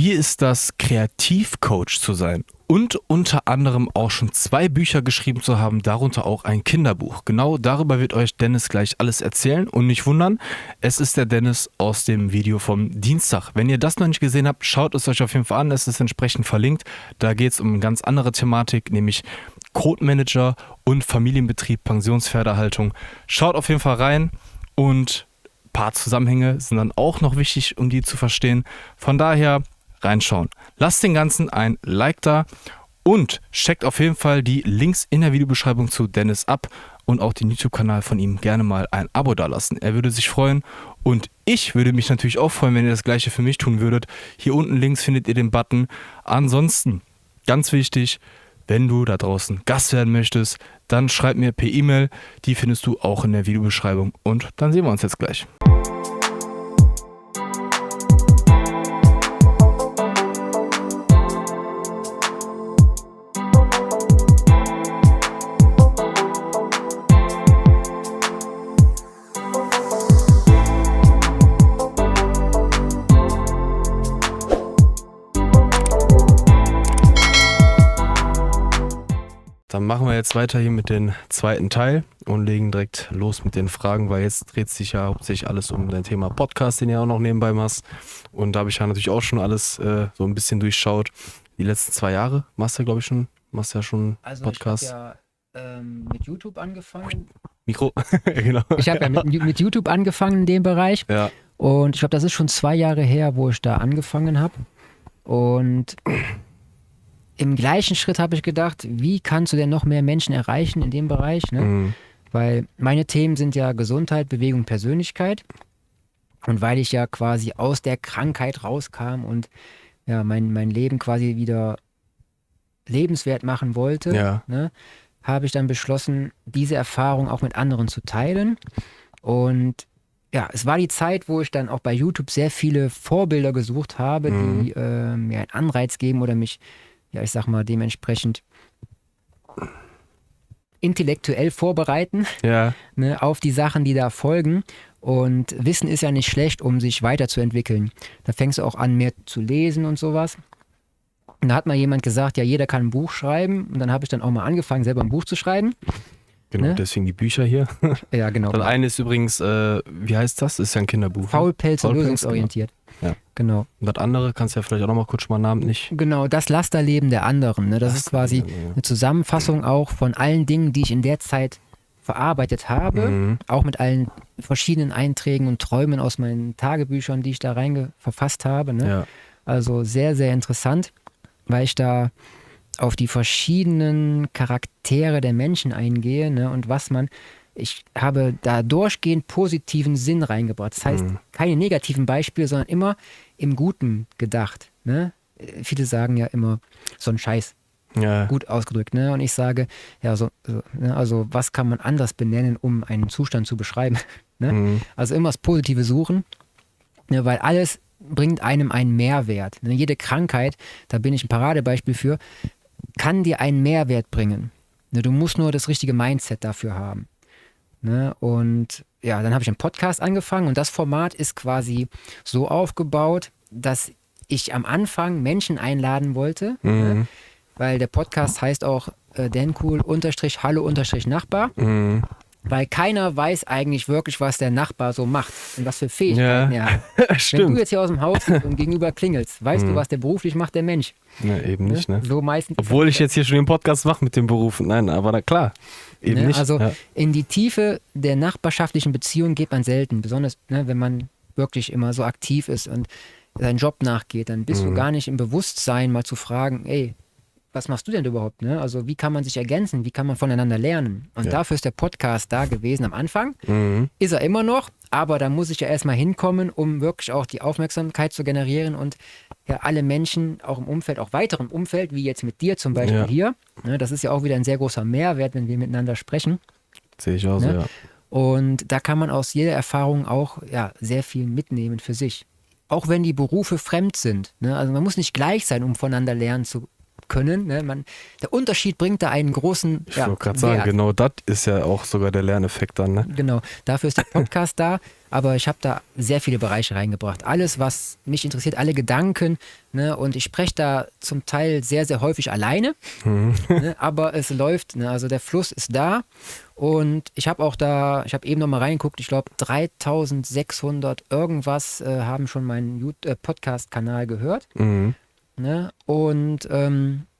Wie ist das, Kreativcoach zu sein und unter anderem auch schon 2 Bücher geschrieben zu haben, darunter auch ein Kinderbuch? Genau darüber wird euch Dennis gleich alles erzählen und nicht wundern, es ist der Dennis aus dem Video vom Dienstag. Wenn ihr das noch nicht gesehen habt, schaut es euch auf jeden Fall an, es ist entsprechend verlinkt. Da geht es um eine ganz andere Thematik, nämlich Quote-Manager und Familienbetrieb, Pensionspferdehaltung. Schaut auf jeden Fall rein und ein paar Zusammenhänge sind dann auch noch wichtig, um die zu verstehen. Von daher reinschauen. Lasst den Ganzen ein Like da und checkt auf jeden Fall die Links in der Videobeschreibung zu Dennis ab und auch den YouTube-Kanal von ihm gerne mal ein Abo dalassen. Er würde sich freuen und ich würde mich natürlich auch freuen, wenn ihr das gleiche für mich tun würdet. Hier unten links findet ihr den Button. Ansonsten, ganz wichtig, wenn du da draußen Gast werden möchtest, dann schreib mir per E-Mail. Die findest du auch in der Videobeschreibung und dann sehen wir uns jetzt gleich. Dann machen wir jetzt weiter hier mit dem zweiten Teil und legen direkt los mit den Fragen, weil jetzt dreht sich ja hauptsächlich alles um dein Thema Podcast, den du ja auch noch nebenbei machst. Und da habe ich ja natürlich auch schon alles so ein bisschen durchschaut. Die letzten 2 Jahre machst du, glaube ich, schon, machst ja schon Podcast. Ich habe ja mit YouTube angefangen. Mikro, genau. Ich habe ja mit YouTube angefangen in dem Bereich. Ja. Und ich glaube, das ist schon 2 Jahre her, wo ich da angefangen habe. Und im gleichen Schritt habe ich gedacht, wie kannst du denn noch mehr Menschen erreichen in dem Bereich? Ne? Mhm. Weil meine Themen sind ja Gesundheit, Bewegung, Persönlichkeit. Und weil ich ja quasi aus der Krankheit rauskam und ja, mein Leben quasi wieder lebenswert machen wollte, Ja. ne, habe ich dann beschlossen, diese Erfahrung auch mit anderen zu teilen. Und ja, es war die Zeit, wo ich dann auch bei YouTube sehr viele Vorbilder gesucht habe, die mir einen Anreiz geben oder mich, ja, ich sag mal, dementsprechend intellektuell vorbereiten, Ja. ne, auf die Sachen, die da folgen. Und Wissen ist ja nicht schlecht, um sich weiterzuentwickeln. Da fängst du auch an, mehr zu lesen und sowas. Und da hat mal jemand gesagt, ja, jeder kann ein Buch schreiben. Und dann habe ich dann auch mal angefangen, selber ein Buch zu schreiben. Genau, Ne? deswegen die Bücher hier. Ja, genau. Das eine ist übrigens, wie heißt das? Ist ja ein Kinderbuch. Faulpelz und Faulpelz, lösungsorientiert. Ja. Genau. Und das andere kannst du ja vielleicht auch nochmal kurz mal namentlich. Genau, das Lasterleben der anderen. Ne? Das ist quasi eine Zusammenfassung auch von allen Dingen, die ich in der Zeit verarbeitet habe. Auch mit allen verschiedenen Einträgen und Träumen aus meinen Tagebüchern, die ich da verfasst habe. Ne? Ja. Also sehr, sehr interessant, weil ich da auf die verschiedenen Charaktere der Menschen eingehe, ne? Und ich habe da durchgehend positiven Sinn reingebracht. Das heißt, keine negativen Beispiele, sondern immer im Guten gedacht. Ne? Viele sagen ja immer, so ein Scheiß, Ja. gut ausgedrückt. Ne? Und ich sage, ja, ne? Also was kann man anders benennen, um einen Zustand zu beschreiben? Ne? Also immer das Positive suchen, ne? Weil alles bringt einem einen Mehrwert. Ne? Jede Krankheit, da bin ich ein Paradebeispiel für, kann dir einen Mehrwert bringen. Ne? Du musst nur das richtige Mindset dafür haben. Ne? Und ja, dann habe ich einen Podcast angefangen und das Format ist quasi so aufgebaut, dass ich am Anfang Menschen einladen wollte, ne? Weil der Podcast heißt auch dencool_hallo_Nachbar, weil keiner weiß eigentlich wirklich, was der Nachbar so macht und was für Fähigkeiten er hat. Wenn Stimmt. du jetzt hier aus dem Haus bist und gegenüber klingelst, weißt du, was der beruflich macht, der Mensch. Ne, eben nicht, ne? So meistens. Obwohl ich jetzt hier schon den Podcast mache mit dem Beruf. Nein, aber na klar. Eben Ne? nicht. Also ja. in die Tiefe der nachbarschaftlichen Beziehung geht man selten. Besonders, ne, wenn man wirklich immer so aktiv ist und seinen Job nachgeht, dann bist du gar nicht im Bewusstsein, mal zu fragen, ey, was machst du denn überhaupt? Ne? Also wie kann man sich ergänzen? Wie kann man voneinander lernen? Und dafür ist der Podcast da gewesen am Anfang. Ist er immer noch, aber da muss ich ja erstmal hinkommen, um wirklich auch die Aufmerksamkeit zu generieren und ja alle Menschen auch im Umfeld, auch weiteren Umfeld, wie jetzt mit dir zum Beispiel hier. Ne? Das ist ja auch wieder ein sehr großer Mehrwert, wenn wir miteinander sprechen. Sehe ich auch so, Ne? ja. Und da kann man aus jeder Erfahrung auch sehr viel mitnehmen für sich. Auch wenn die Berufe fremd sind. Ne? Also man muss nicht gleich sein, um voneinander lernen zu können. Ne? Der Unterschied bringt da einen großen Ich wollte gerade sagen, genau das ist ja auch sogar der Lerneffekt dann. Ne? Genau, dafür ist der Podcast da, aber ich habe da sehr viele Bereiche reingebracht. Alles, was mich interessiert, alle Gedanken, ne? Und ich spreche da zum Teil sehr, sehr häufig alleine, ne? Aber es läuft, ne? Also der Fluss ist da und ich habe eben noch mal reingeguckt, ich glaube 3600 irgendwas haben schon meinen Podcast-Kanal gehört. Ne? Und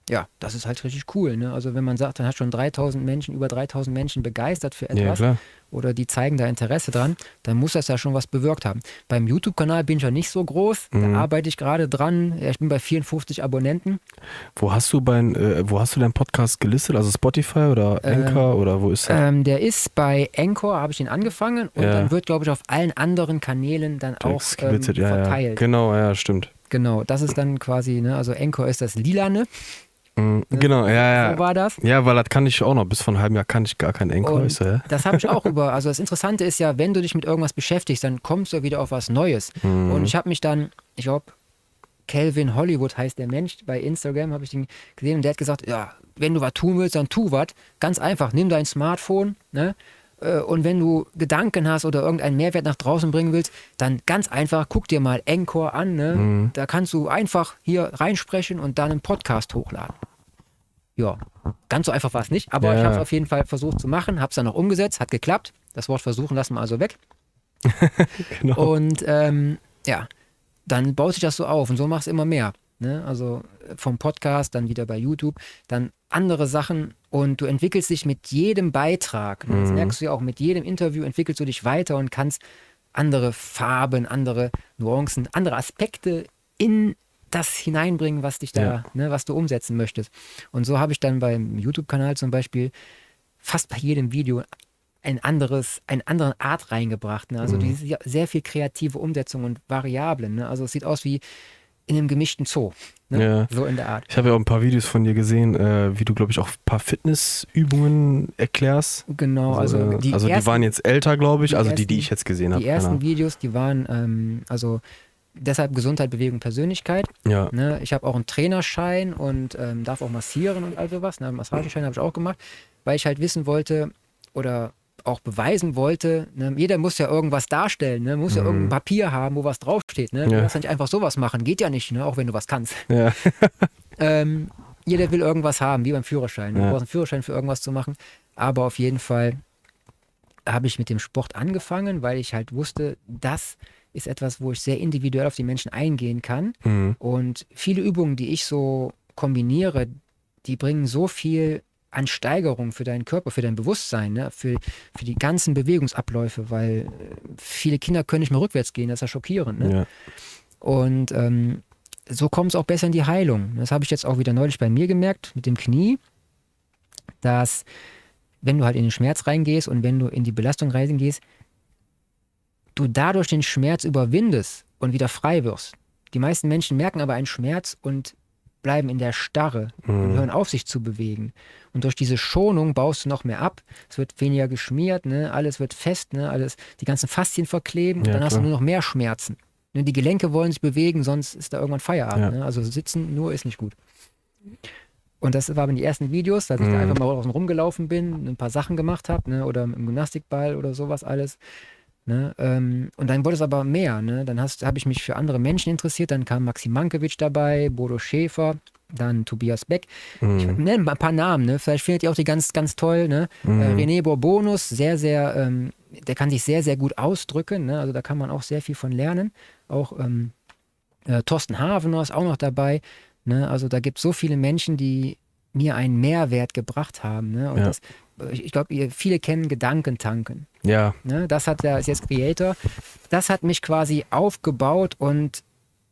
ja, das ist halt richtig cool. Ne? Also wenn man sagt, dann hat schon über 3000 Menschen begeistert für etwas oder die zeigen da Interesse dran, dann muss das ja schon was bewirkt haben. Beim YouTube-Kanal bin ich ja nicht so groß, da arbeite ich gerade dran. Ich bin bei 54 Abonnenten. Wo hast du deinen Podcast gelistet? Also Spotify oder Anchor oder wo ist er? Der ist bei Anchor, habe ich ihn angefangen und dann wird, glaube ich, auf allen anderen Kanälen dann auch verteilt. Ja. Genau, ja, stimmt. Genau, das ist dann quasi, ne, also Anchor ist das Lilane. Genau, ja. So war das. Ja, weil das kann ich auch noch. Bis vor einem halben Jahr kann ich gar kein Anchor. Das habe ich auch also das Interessante ist ja, wenn du dich mit irgendwas beschäftigst, dann kommst du wieder auf was Neues. Und ich habe mich dann, ich glaube, Calvin Hollywood heißt der Mensch, bei Instagram habe ich den gesehen und der hat gesagt, ja, wenn du was tun willst, dann tu was. Ganz einfach, nimm dein Smartphone, ne? Und wenn du Gedanken hast oder irgendeinen Mehrwert nach draußen bringen willst, dann ganz einfach, guck dir mal Anchor an. Ne? Da kannst du einfach hier reinsprechen und dann einen Podcast hochladen. Ja, ganz so einfach war es nicht, aber ich habe es auf jeden Fall versucht zu machen, habe es dann noch umgesetzt, hat geklappt. Das Wort versuchen lassen wir also weg. Genau. Und dann baut sich das so auf und so machst du immer mehr. Ne? Also vom Podcast, dann wieder bei YouTube, dann andere Sachen und du entwickelst dich mit jedem Beitrag. Ne? Das merkst du ja auch, mit jedem Interview entwickelst du dich weiter und kannst andere Farben, andere Nuancen, andere Aspekte in das hineinbringen, was dich da, ne, was du umsetzen möchtest. Und so habe ich dann beim YouTube-Kanal zum Beispiel fast bei jedem Video eine andere Art reingebracht. Ne? Also diese sehr viel kreative Umsetzung und Variablen. Ne? Also es sieht aus wie in einem gemischten Zoo. Ne? Ja. So in der Art. Ich habe ja auch ein paar Videos von dir gesehen, wie du, glaube ich, auch ein paar Fitnessübungen erklärst. Genau. Also die waren jetzt älter, glaube ich, also die ich jetzt gesehen habe. Die ersten Videos, die waren, deshalb Gesundheit, Bewegung, Persönlichkeit. Ja. Ne? Ich habe auch einen Trainerschein und darf auch massieren und all sowas. Ne? Massageschein habe ich auch gemacht, weil ich halt wissen wollte oder auch beweisen wollte, ne? Jeder muss ja irgendwas darstellen, ne? Muss ja irgendein Papier haben, wo was draufsteht. Ne? Du kannst ja nicht einfach sowas machen, geht ja nicht, ne? Auch wenn du was kannst. Ja. Jeder will irgendwas haben, wie beim Führerschein. Du brauchst einen Führerschein für irgendwas zu machen, aber auf jeden Fall habe ich mit dem Sport angefangen, weil ich halt wusste, das ist etwas, wo ich sehr individuell auf die Menschen eingehen kann. Und viele Übungen, die ich so kombiniere, die bringen so viel an Steigerung für deinen Körper, für dein Bewusstsein, ne? für die ganzen Bewegungsabläufe, weil viele Kinder können nicht mehr rückwärts gehen, das ist ja schockierend. Ne? Ja. Und so kommt es auch besser in die Heilung. Das habe ich jetzt auch wieder neulich bei mir gemerkt mit dem Knie, dass wenn du halt in den Schmerz reingehst und wenn du in die Belastung reingehst, du dadurch den Schmerz überwindest und wieder frei wirst. Die meisten Menschen merken aber einen Schmerz und bleiben in der Starre und hören auf, sich zu bewegen. Und durch diese Schonung baust du noch mehr ab. Es wird weniger geschmiert, ne? Alles wird fest, ne? Die ganzen Faszien verkleben und dann hast du nur noch mehr Schmerzen. Ne? Die Gelenke wollen sich bewegen, sonst ist da irgendwann Feierabend. Ne? Also sitzen nur ist nicht gut. Und das waren die ersten Videos, dass ich da einfach mal draußen rumgelaufen bin, ein paar Sachen gemacht habe, ne? Oder im Gymnastikball oder sowas alles. Ne? Und dann wurde es aber mehr. Ne? Dann habe ich mich für andere Menschen interessiert. Dann kam Maxim Mankiewicz dabei, Bodo Schäfer, dann Tobias Beck. Ich nenne mal ein paar Namen. Ne? Vielleicht findet ihr auch die ganz, ganz toll. Ne? René Bourbonus, sehr, sehr, der kann sich sehr, sehr gut ausdrücken. Ne? Also da kann man auch sehr viel von lernen. Auch Thorsten Havener ist auch noch dabei. Ne? Also da gibt es so viele Menschen, die mir einen Mehrwert gebracht haben. Ne? Und ich glaube, viele kennen Gedankentanken. Ja. Ne, ist jetzt Creator. Das hat mich quasi aufgebaut und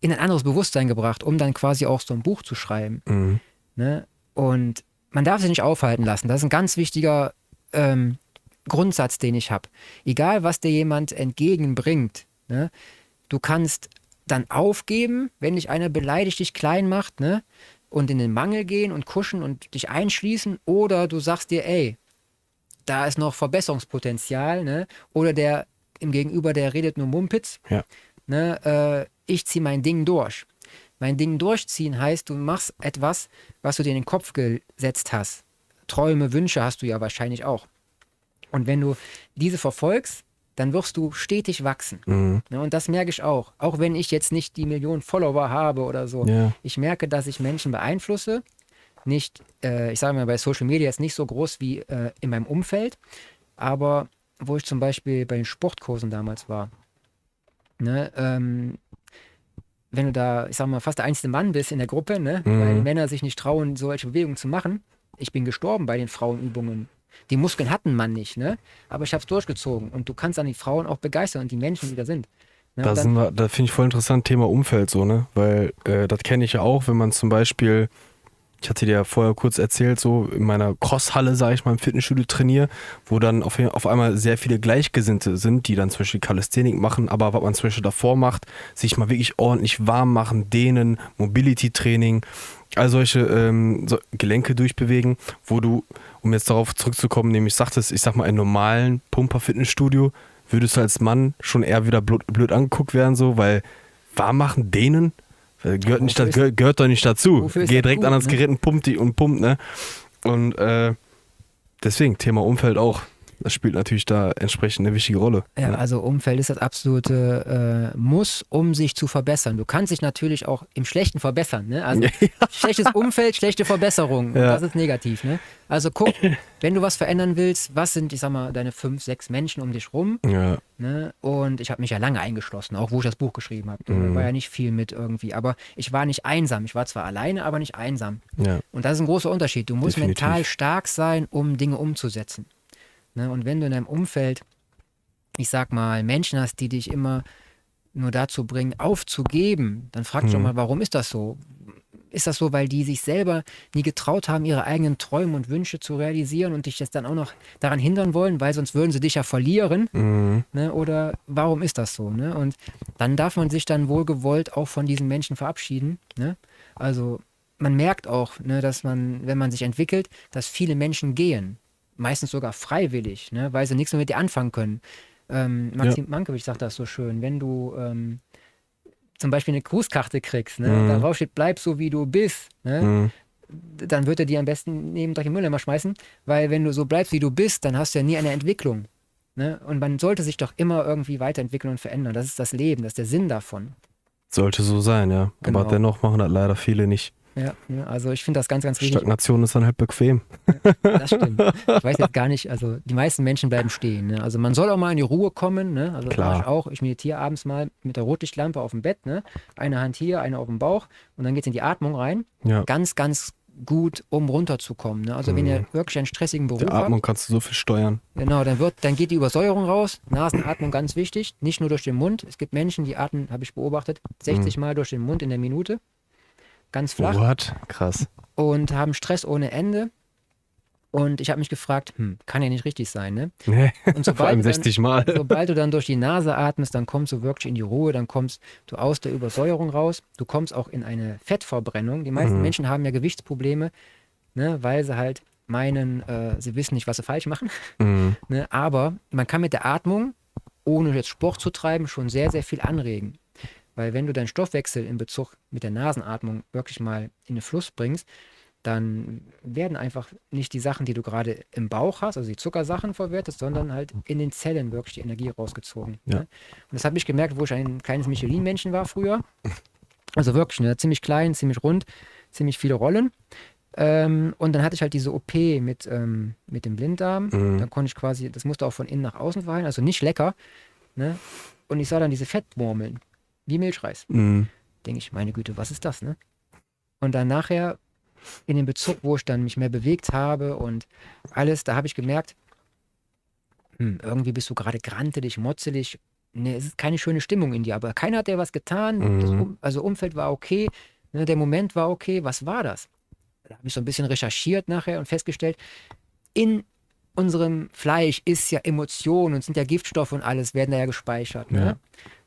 in ein anderes Bewusstsein gebracht, um dann quasi auch so ein Buch zu schreiben. Ne? Und man darf sich nicht aufhalten lassen. Das ist ein ganz wichtiger Grundsatz, den ich habe. Egal, was dir jemand entgegenbringt, ne? Du kannst dann aufgeben, wenn dich einer beleidigt, dich klein macht, ne? Und in den Mangel gehen und kuschen und dich einschließen, oder du sagst dir, ey, da ist noch Verbesserungspotenzial, ne? Oder der im Gegenüber, der redet nur Mumpitz. Ja. Ne? Ich ziehe mein Ding durch. Mein Ding durchziehen heißt, du machst etwas, was du dir in den Kopf gesetzt hast. Träume, Wünsche hast du ja wahrscheinlich auch. Und wenn du diese verfolgst, dann wirst du stetig wachsen. Ja, und das merke ich auch. Auch wenn ich jetzt nicht die Millionen Follower habe oder so. Ja. Ich merke, dass ich Menschen beeinflusse. Nicht, ich sage mal, bei Social Media ist nicht so groß wie in meinem Umfeld. Aber wo ich zum Beispiel bei den Sportkursen damals war, ne, wenn du da, ich sag mal, fast der einzige Mann bist in der Gruppe, ne, weil Männer sich nicht trauen, solche Bewegungen zu machen. Ich bin gestorben bei den Frauenübungen. Die Muskeln hatten man nicht, ne? Aber ich habe es durchgezogen. Und du kannst dann die Frauen auch begeistern und die Menschen, die da sind. Ne? Da Und sind wir, da finde ich voll interessant, Thema Umfeld so, ne? Weil das kenne ich ja auch, wenn man zum Beispiel, ich hatte dir ja vorher kurz erzählt, so in meiner Crosshalle, sage ich mal, im Fitnessstudio trainiere, wo dann auf einmal sehr viele Gleichgesinnte sind, die dann zum Beispiel Calisthenic machen, aber was man zum Beispiel davor macht, sich mal wirklich ordentlich warm machen, dehnen, Mobility-Training, all solche so Gelenke durchbewegen, wo du, um jetzt darauf zurückzukommen, nämlich sagtest, ich sag mal, in normalen Pumper-Fitnessstudio würdest du als Mann schon eher wieder blöd angeguckt werden, so, weil warm machen, dehnen, gehört doch nicht dazu. Geh direkt an das Gerät und pumpt, ne? Und deswegen, Thema Umfeld auch. Das spielt natürlich da entsprechend eine wichtige Rolle. Ja, Ne? also Umfeld ist das absolute Muss, um sich zu verbessern. Du kannst dich natürlich auch im Schlechten verbessern. Ne? Also schlechtes Umfeld, schlechte Verbesserung. Ja. Das ist negativ. Ne? Also guck, wenn du was verändern willst, was sind, ich sag mal, deine 5, 6 Menschen um dich rum? Ja. Ne? Und ich habe mich ja lange eingeschlossen, auch wo ich das Buch geschrieben habe. Da war ja nicht viel mit irgendwie. Aber ich war nicht einsam. Ich war zwar alleine, aber nicht einsam. Ja. Und das ist ein großer Unterschied. Du musst Definitiv. mental stark sein, um Dinge umzusetzen. Ne? Und wenn du in deinem Umfeld, ich sag mal, Menschen hast, die dich immer nur dazu bringen, aufzugeben, dann frag dich doch mal, warum ist das so? Ist das so, weil die sich selber nie getraut haben, ihre eigenen Träume und Wünsche zu realisieren und dich jetzt dann auch noch daran hindern wollen, weil sonst würden sie dich ja verlieren? Ne? Oder warum ist das so? Ne? Und dann darf man sich dann wohlgewollt auch von diesen Menschen verabschieden. Ne? Also man merkt auch, ne, dass man, wenn man sich entwickelt, dass viele Menschen gehen. Meistens sogar freiwillig, ne, weil sie nichts mehr mit dir anfangen können. Maxim Mankiewicz sagt das so schön, wenn du zum Beispiel eine Grußkarte kriegst, ne, und darauf steht, bleib so wie du bist, ne, dann wird er dir am besten neben durch den Mülleimer schmeißen, weil wenn du so bleibst wie du bist, dann hast du ja nie eine Entwicklung. Ne? Und man sollte sich doch immer irgendwie weiterentwickeln und verändern. Das ist das Leben, das ist der Sinn davon. Sollte so sein, ja. Genau. Aber dennoch machen das leider viele nicht. Ja, also ich finde das ganz, ganz wichtig. Stagnation ist dann halt bequem. Das stimmt. Ich weiß jetzt gar nicht, also die meisten Menschen bleiben stehen. Ne? Also man soll auch mal in die Ruhe kommen. Ne? Also das mache ich auch. Ich meditiere abends mal mit der Rotlichtlampe auf dem Bett. Ne? Eine Hand hier, eine auf dem Bauch. Und dann geht es in die Atmung rein. Ja. Ganz, ganz gut, um runterzukommen. Ne? Also wenn ihr wirklich einen stressigen Beruf Der Atmung habt, kannst du so viel steuern. genau, dann geht die Übersäuerung raus. Nasenatmung ganz wichtig. Nicht nur durch den Mund. Es gibt Menschen, die atmen, habe ich beobachtet, 60 Mal durch den Mund in der Minute. Ganz flach. What? Krass. Und haben Stress ohne Ende. Und ich habe mich gefragt, kann ja nicht richtig sein, ne? Nee, Und vor allem 60 Mal. Sobald du dann durch die Nase atmest, dann kommst du wirklich in die Ruhe, dann kommst du aus der Übersäuerung raus, du kommst auch in eine Fettverbrennung. Die meisten Menschen haben ja Gewichtsprobleme, ne, weil sie halt meinen, sie wissen nicht, was sie falsch machen. Ne? Aber man kann mit der Atmung, ohne jetzt Sport zu treiben, schon sehr, sehr viel anregen. Weil wenn du deinen Stoffwechsel in Bezug mit der Nasenatmung wirklich mal in den Fluss bringst, dann werden einfach nicht die Sachen, die du gerade im Bauch hast, also die Zuckersachen verwertet, sondern halt in den Zellen wirklich die Energie rausgezogen. Ja. Ne? Und das habe ich gemerkt, wo ich ein kleines Michelin-Männchen war früher. Also wirklich, ne, ziemlich klein, ziemlich rund, ziemlich viele Rollen. Und dann hatte ich halt diese OP mit dem Blinddarm. Dann konnte ich quasi, das musste auch von innen nach außen verheilen, also nicht lecker. Ne? Und ich sah dann diese Fettmurmeln, wie Milchreis. Denke ich, meine Güte, was ist das, ne? Und dann nachher in dem Bezug, wo ich dann mich mehr bewegt habe und alles, da habe ich gemerkt, irgendwie bist du gerade grantelig, motzelig. Ne, es ist keine schöne Stimmung in dir, aber keiner hat dir was getan. Das Umfeld war okay, ne, der Moment war okay. Was war das? Da habe ich so ein bisschen recherchiert nachher und festgestellt, in unserem Fleisch ist ja Emotion und sind ja Giftstoffe und alles, werden da ja gespeichert. Ne? Ja.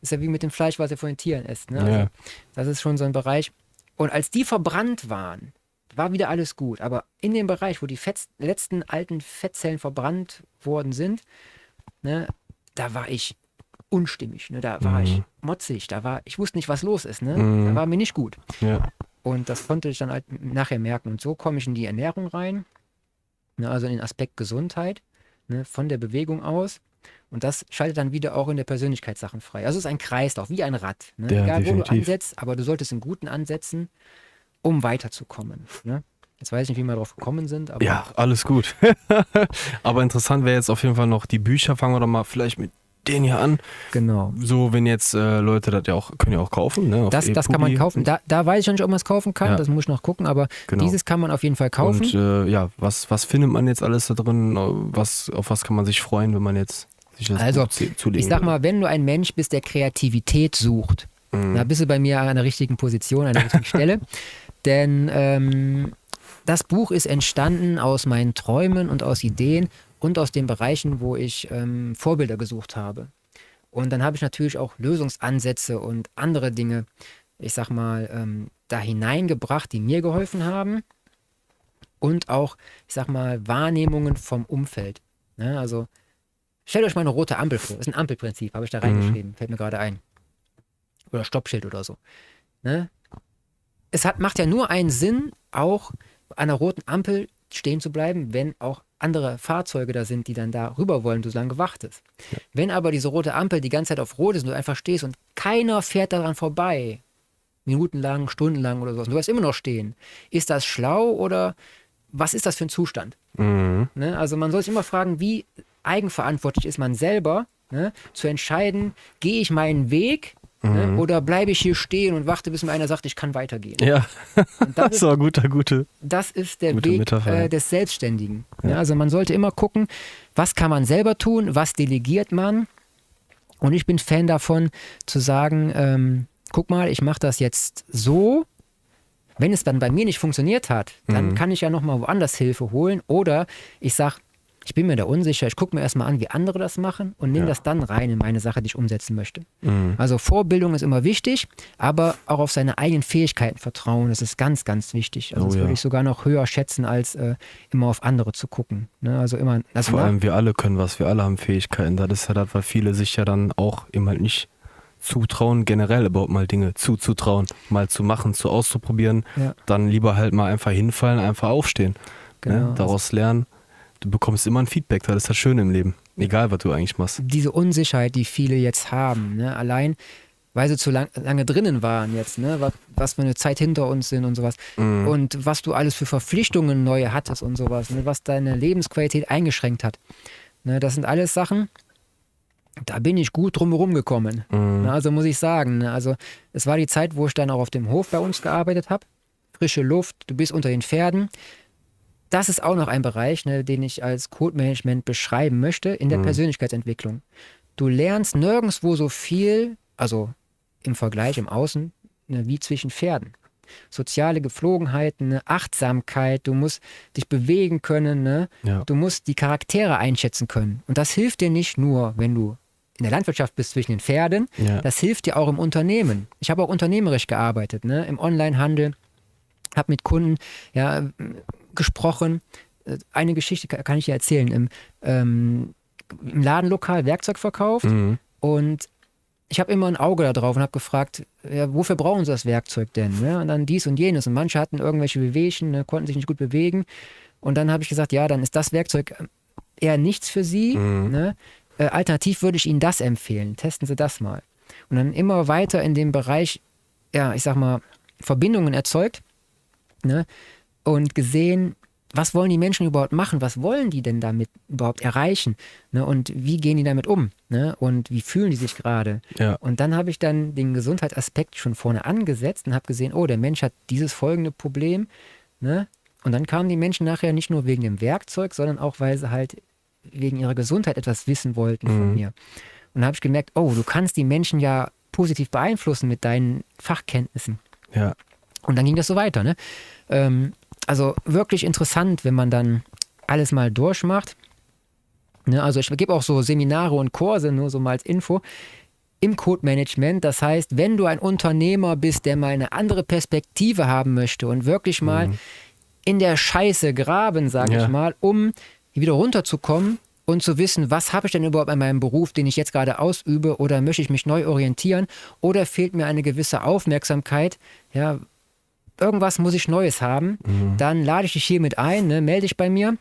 Das ist ja wie mit dem Fleisch, was ihr von den Tieren esst. Ne? Also, Ja. das ist schon so ein Bereich. Und als die verbrannt waren, war wieder alles gut. Aber in dem Bereich, wo die letzten alten Fettzellen verbrannt worden sind, ne, da war ich unstimmig. Ne? Da war ich motzig, ich wusste nicht, was los ist. Ne? Da war mir nicht gut. Ja. Und das konnte ich dann halt nachher merken. Und so komme ich in die Ernährung rein, ne? Also in den Aspekt Gesundheit, ne? Von der Bewegung aus. Und das schaltet dann wieder auch in der Persönlichkeitssachen frei. Also es ist ein Kreislauf, wie ein Rad. Ne? Ja, egal, definitiv. wo du ansetzt, aber du solltest in guten ansetzen, um weiterzukommen. Ne? Jetzt weiß ich nicht, wie wir darauf gekommen sind. Aber Ja, alles gut. Aber interessant wäre jetzt auf jeden Fall noch die Bücher. Fangen wir doch mal vielleicht mit denen hier an. genau. So, wenn jetzt Leute das ja auch, können ja auch kaufen. Ne, auf Das kann man kaufen. Da weiß ich noch nicht, ob man es kaufen kann. Ja. Das muss ich noch gucken. Aber Genau. dieses kann man auf jeden Fall kaufen. Und ja, was findet man jetzt alles da drin? Auf was kann man sich freuen, wenn man jetzt sich das Also, Buch zulegen ich sag will? mal, wenn du ein Mensch bist, der Kreativität sucht, da bist du bei mir an der richtigen Position, an der richtigen Stelle. Denn das Buch ist entstanden aus meinen Träumen und aus Ideen und aus den Bereichen, wo ich Vorbilder gesucht habe. Und dann habe ich natürlich auch Lösungsansätze und andere Dinge, ich sag mal, da hineingebracht, die mir geholfen haben. Und auch, ich sag mal, Wahrnehmungen vom Umfeld. Ne? Also, stellt euch mal eine rote Ampel vor. Das ist ein Ampelprinzip, habe ich da reingeschrieben. Fällt mir gerade ein. Oder Stoppschild oder so. Ne? Macht ja nur einen Sinn, auch an einer roten Ampel stehen zu bleiben, wenn auch andere Fahrzeuge da sind, die dann da rüber wollen, du so lange wartest. Ja. Wenn aber diese rote Ampel die ganze Zeit auf Rot ist und du einfach stehst und keiner fährt daran vorbei, minutenlang, stundenlang oder sowas, und du bleibst immer noch stehen, ist das schlau oder was ist das für ein Zustand? Ne? Also man soll sich immer fragen, wie eigenverantwortlich ist man selber, ne? Zu entscheiden, gehe ich meinen Weg, ne? Oder bleibe ich hier stehen und warte, bis mir einer sagt, ich kann weitergehen. Ja, das ist eine gute. Das ist der gute Weg Metapher. Des Selbstständigen. Ja. Also man sollte immer gucken, was kann man selber tun, was delegiert man. Und ich bin Fan davon, zu sagen, guck mal, ich mache das jetzt so. Wenn es dann bei mir nicht funktioniert hat, dann kann ich ja nochmal woanders Hilfe holen. Oder ich sage, ich bin mir da unsicher, ich gucke mir erstmal an, wie andere das machen und nehme das dann rein in meine Sache, die ich umsetzen möchte. Also Vorbildung ist immer wichtig, aber auch auf seine eigenen Fähigkeiten vertrauen, das ist ganz, ganz wichtig. Also das würde ich sogar noch höher schätzen, als immer auf andere zu gucken. Ne? Also immer, Vor allem wir alle können was, wir alle haben Fähigkeiten. Das ist ja das, weil viele sich ja dann auch eben halt nicht zutrauen, generell überhaupt mal Dinge zuzutrauen, mal zu machen, auszuprobieren, dann lieber halt mal einfach hinfallen, einfach aufstehen. Genau. Ne? Daraus lernen. Du bekommst immer ein Feedback, das ist das Schöne im Leben. Egal, was du eigentlich machst. Diese Unsicherheit, die viele jetzt haben, ne? Allein, weil sie zu lange drinnen waren jetzt, ne? Was für eine Zeit hinter uns sind und sowas. Und was du alles für Verpflichtungen neue hattest und sowas, ne? Was deine Lebensqualität eingeschränkt hat. Ne? Das sind alles Sachen, da bin ich gut drumherum gekommen. Ne? Also muss ich sagen, ne? Also es war die Zeit, wo ich dann auch auf dem Hof bei uns gearbeitet habe. Frische Luft, du bist unter den Pferden. Das ist auch noch ein Bereich, ne, den ich als Codemanagement beschreiben möchte in der Persönlichkeitsentwicklung. Du lernst nirgendwo so viel, also im Vergleich, im Außen, ne, wie zwischen Pferden. Soziale Gepflogenheiten, ne, Achtsamkeit, du musst dich bewegen können, ne? Du musst die Charaktere einschätzen können. Und das hilft dir nicht nur, wenn du in der Landwirtschaft bist zwischen den Pferden, das hilft dir auch im Unternehmen. Ich habe auch unternehmerisch gearbeitet, ne, im Onlinehandel, habe mit Kunden, gesprochen. Eine Geschichte kann ich dir erzählen. Im Ladenlokal Werkzeug verkauft und ich habe immer ein Auge da drauf und habe gefragt, wofür brauchen sie das Werkzeug denn? Ne? Und dann dies und jenes. Und manche hatten irgendwelche Wehwehchen, ne, konnten sich nicht gut bewegen. Und dann habe ich gesagt, ja, dann ist das Werkzeug eher nichts für sie. Ne? Alternativ würde ich Ihnen das empfehlen. Testen Sie das mal. Und dann immer weiter in dem Bereich, ich sag mal, Verbindungen erzeugt. Ne? Und gesehen, was wollen die Menschen überhaupt machen? Was wollen die denn damit überhaupt erreichen? Ne? Und wie gehen die damit um? Ne? Und wie fühlen die sich gerade? Ja. Und dann habe ich dann den Gesundheitsaspekt schon vorne angesetzt und habe gesehen, oh, der Mensch hat dieses folgende Problem. Ne? Und dann kamen die Menschen nachher nicht nur wegen dem Werkzeug, sondern auch, weil sie halt wegen ihrer Gesundheit etwas wissen wollten von mir. Und da habe ich gemerkt, oh, du kannst die Menschen ja positiv beeinflussen mit deinen Fachkenntnissen. Ja. Und dann ging das so weiter, ne? Also wirklich interessant, wenn man dann alles mal durchmacht. Ne? Also ich gebe auch so Seminare und Kurse, nur so mal als Info, im Code-Management. Das heißt, wenn du ein Unternehmer bist, der mal eine andere Perspektive haben möchte und wirklich mal in der Scheiße graben, sage ich mal, um wieder runterzukommen und zu wissen, was habe ich denn überhaupt an meinem Beruf, den ich jetzt gerade ausübe, oder möchte ich mich neu orientieren, oder fehlt mir eine gewisse Aufmerksamkeit, ja, irgendwas muss ich Neues haben, dann lade ich dich hier mit ein, ne, melde dich bei mir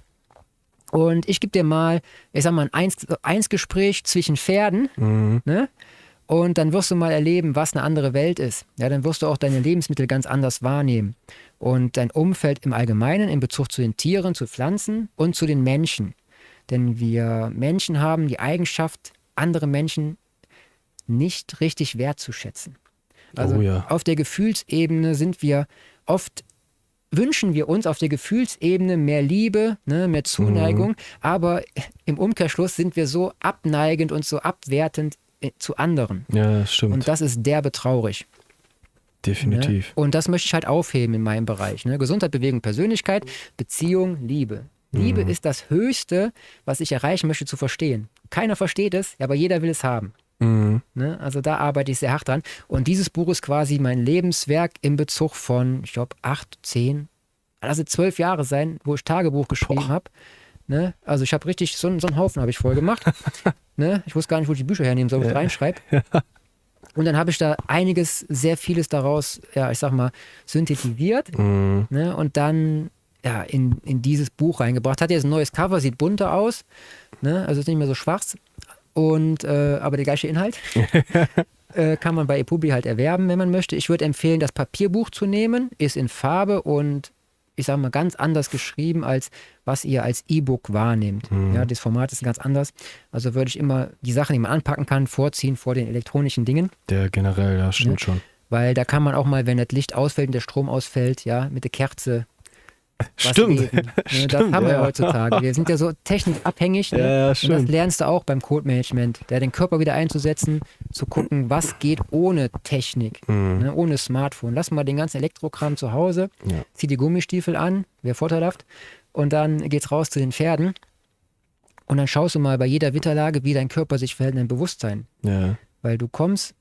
und ich gebe dir mal, ich sag mal, ein 1-Gespräch zwischen Pferden, ne? Und dann wirst du mal erleben, was eine andere Welt ist. Ja, dann wirst du auch deine Lebensmittel ganz anders wahrnehmen. Und dein Umfeld im Allgemeinen in Bezug zu den Tieren, zu Pflanzen und zu den Menschen. Denn wir Menschen haben die Eigenschaft, andere Menschen nicht richtig wertzuschätzen. Also auf der Gefühlsebene sind wir oft, wünschen wir uns auf der Gefühlsebene mehr Liebe, ne, mehr Zuneigung, aber im Umkehrschluss sind wir so abneigend und so abwertend zu anderen. Ja, stimmt. Und das ist derbe traurig. Definitiv. Ne? Und das möchte ich halt aufheben in meinem Bereich. Ne? Gesundheit, Bewegung, Persönlichkeit, Beziehung, Liebe. Liebe ist das Höchste, was ich erreichen möchte zu verstehen. Keiner versteht es, aber jeder will es haben. Ne? Also da arbeite ich sehr hart dran. Und dieses Buch ist quasi mein Lebenswerk im Bezug von, ich glaube, 8, 10, also 12 Jahre sein, wo ich Tagebuch geschrieben habe. Ne? Also ich habe richtig, so einen Haufen habe ich voll gemacht. Ne? Ich wusste gar nicht, wo ich die Bücher hernehmen soll, wo ich reinschreibe. Und dann habe ich da sehr vieles daraus, ja, ich sag mal, synthetisiert. Ne? Und dann ja, in dieses Buch reingebracht. Hat jetzt ein neues Cover, sieht bunter aus. Ne? Also ist nicht mehr so schwarz. Und, aber der gleiche Inhalt. Kann man bei ePubli halt erwerben, wenn man möchte. Ich würde empfehlen, das Papierbuch zu nehmen. Ist in Farbe und ich sage mal, ganz anders geschrieben, als was ihr als E-Book wahrnehmt. Ja, das Format ist ganz anders. Also würde ich immer die Sachen, die man anpacken kann, vorziehen vor den elektronischen Dingen. Der generell, ja, stimmt schon. Weil da kann man auch mal, wenn das Licht ausfällt und der Strom ausfällt, ja, mit der Kerze Stimmt. Das haben wir ja heutzutage. Wir sind ja so technikabhängig. Ne? Ja, und das lernst du auch beim Code-Management, den Körper wieder einzusetzen, zu gucken, was geht ohne Technik, ne? Ohne Smartphone. Lass mal den ganzen Elektrokram zu Hause, zieh die Gummistiefel an, wäre vorteilhaft, und dann geht's raus zu den Pferden und dann schaust du mal bei jeder Witterlage, wie dein Körper sich verhält in dein Bewusstsein. Ja. Weil du kommst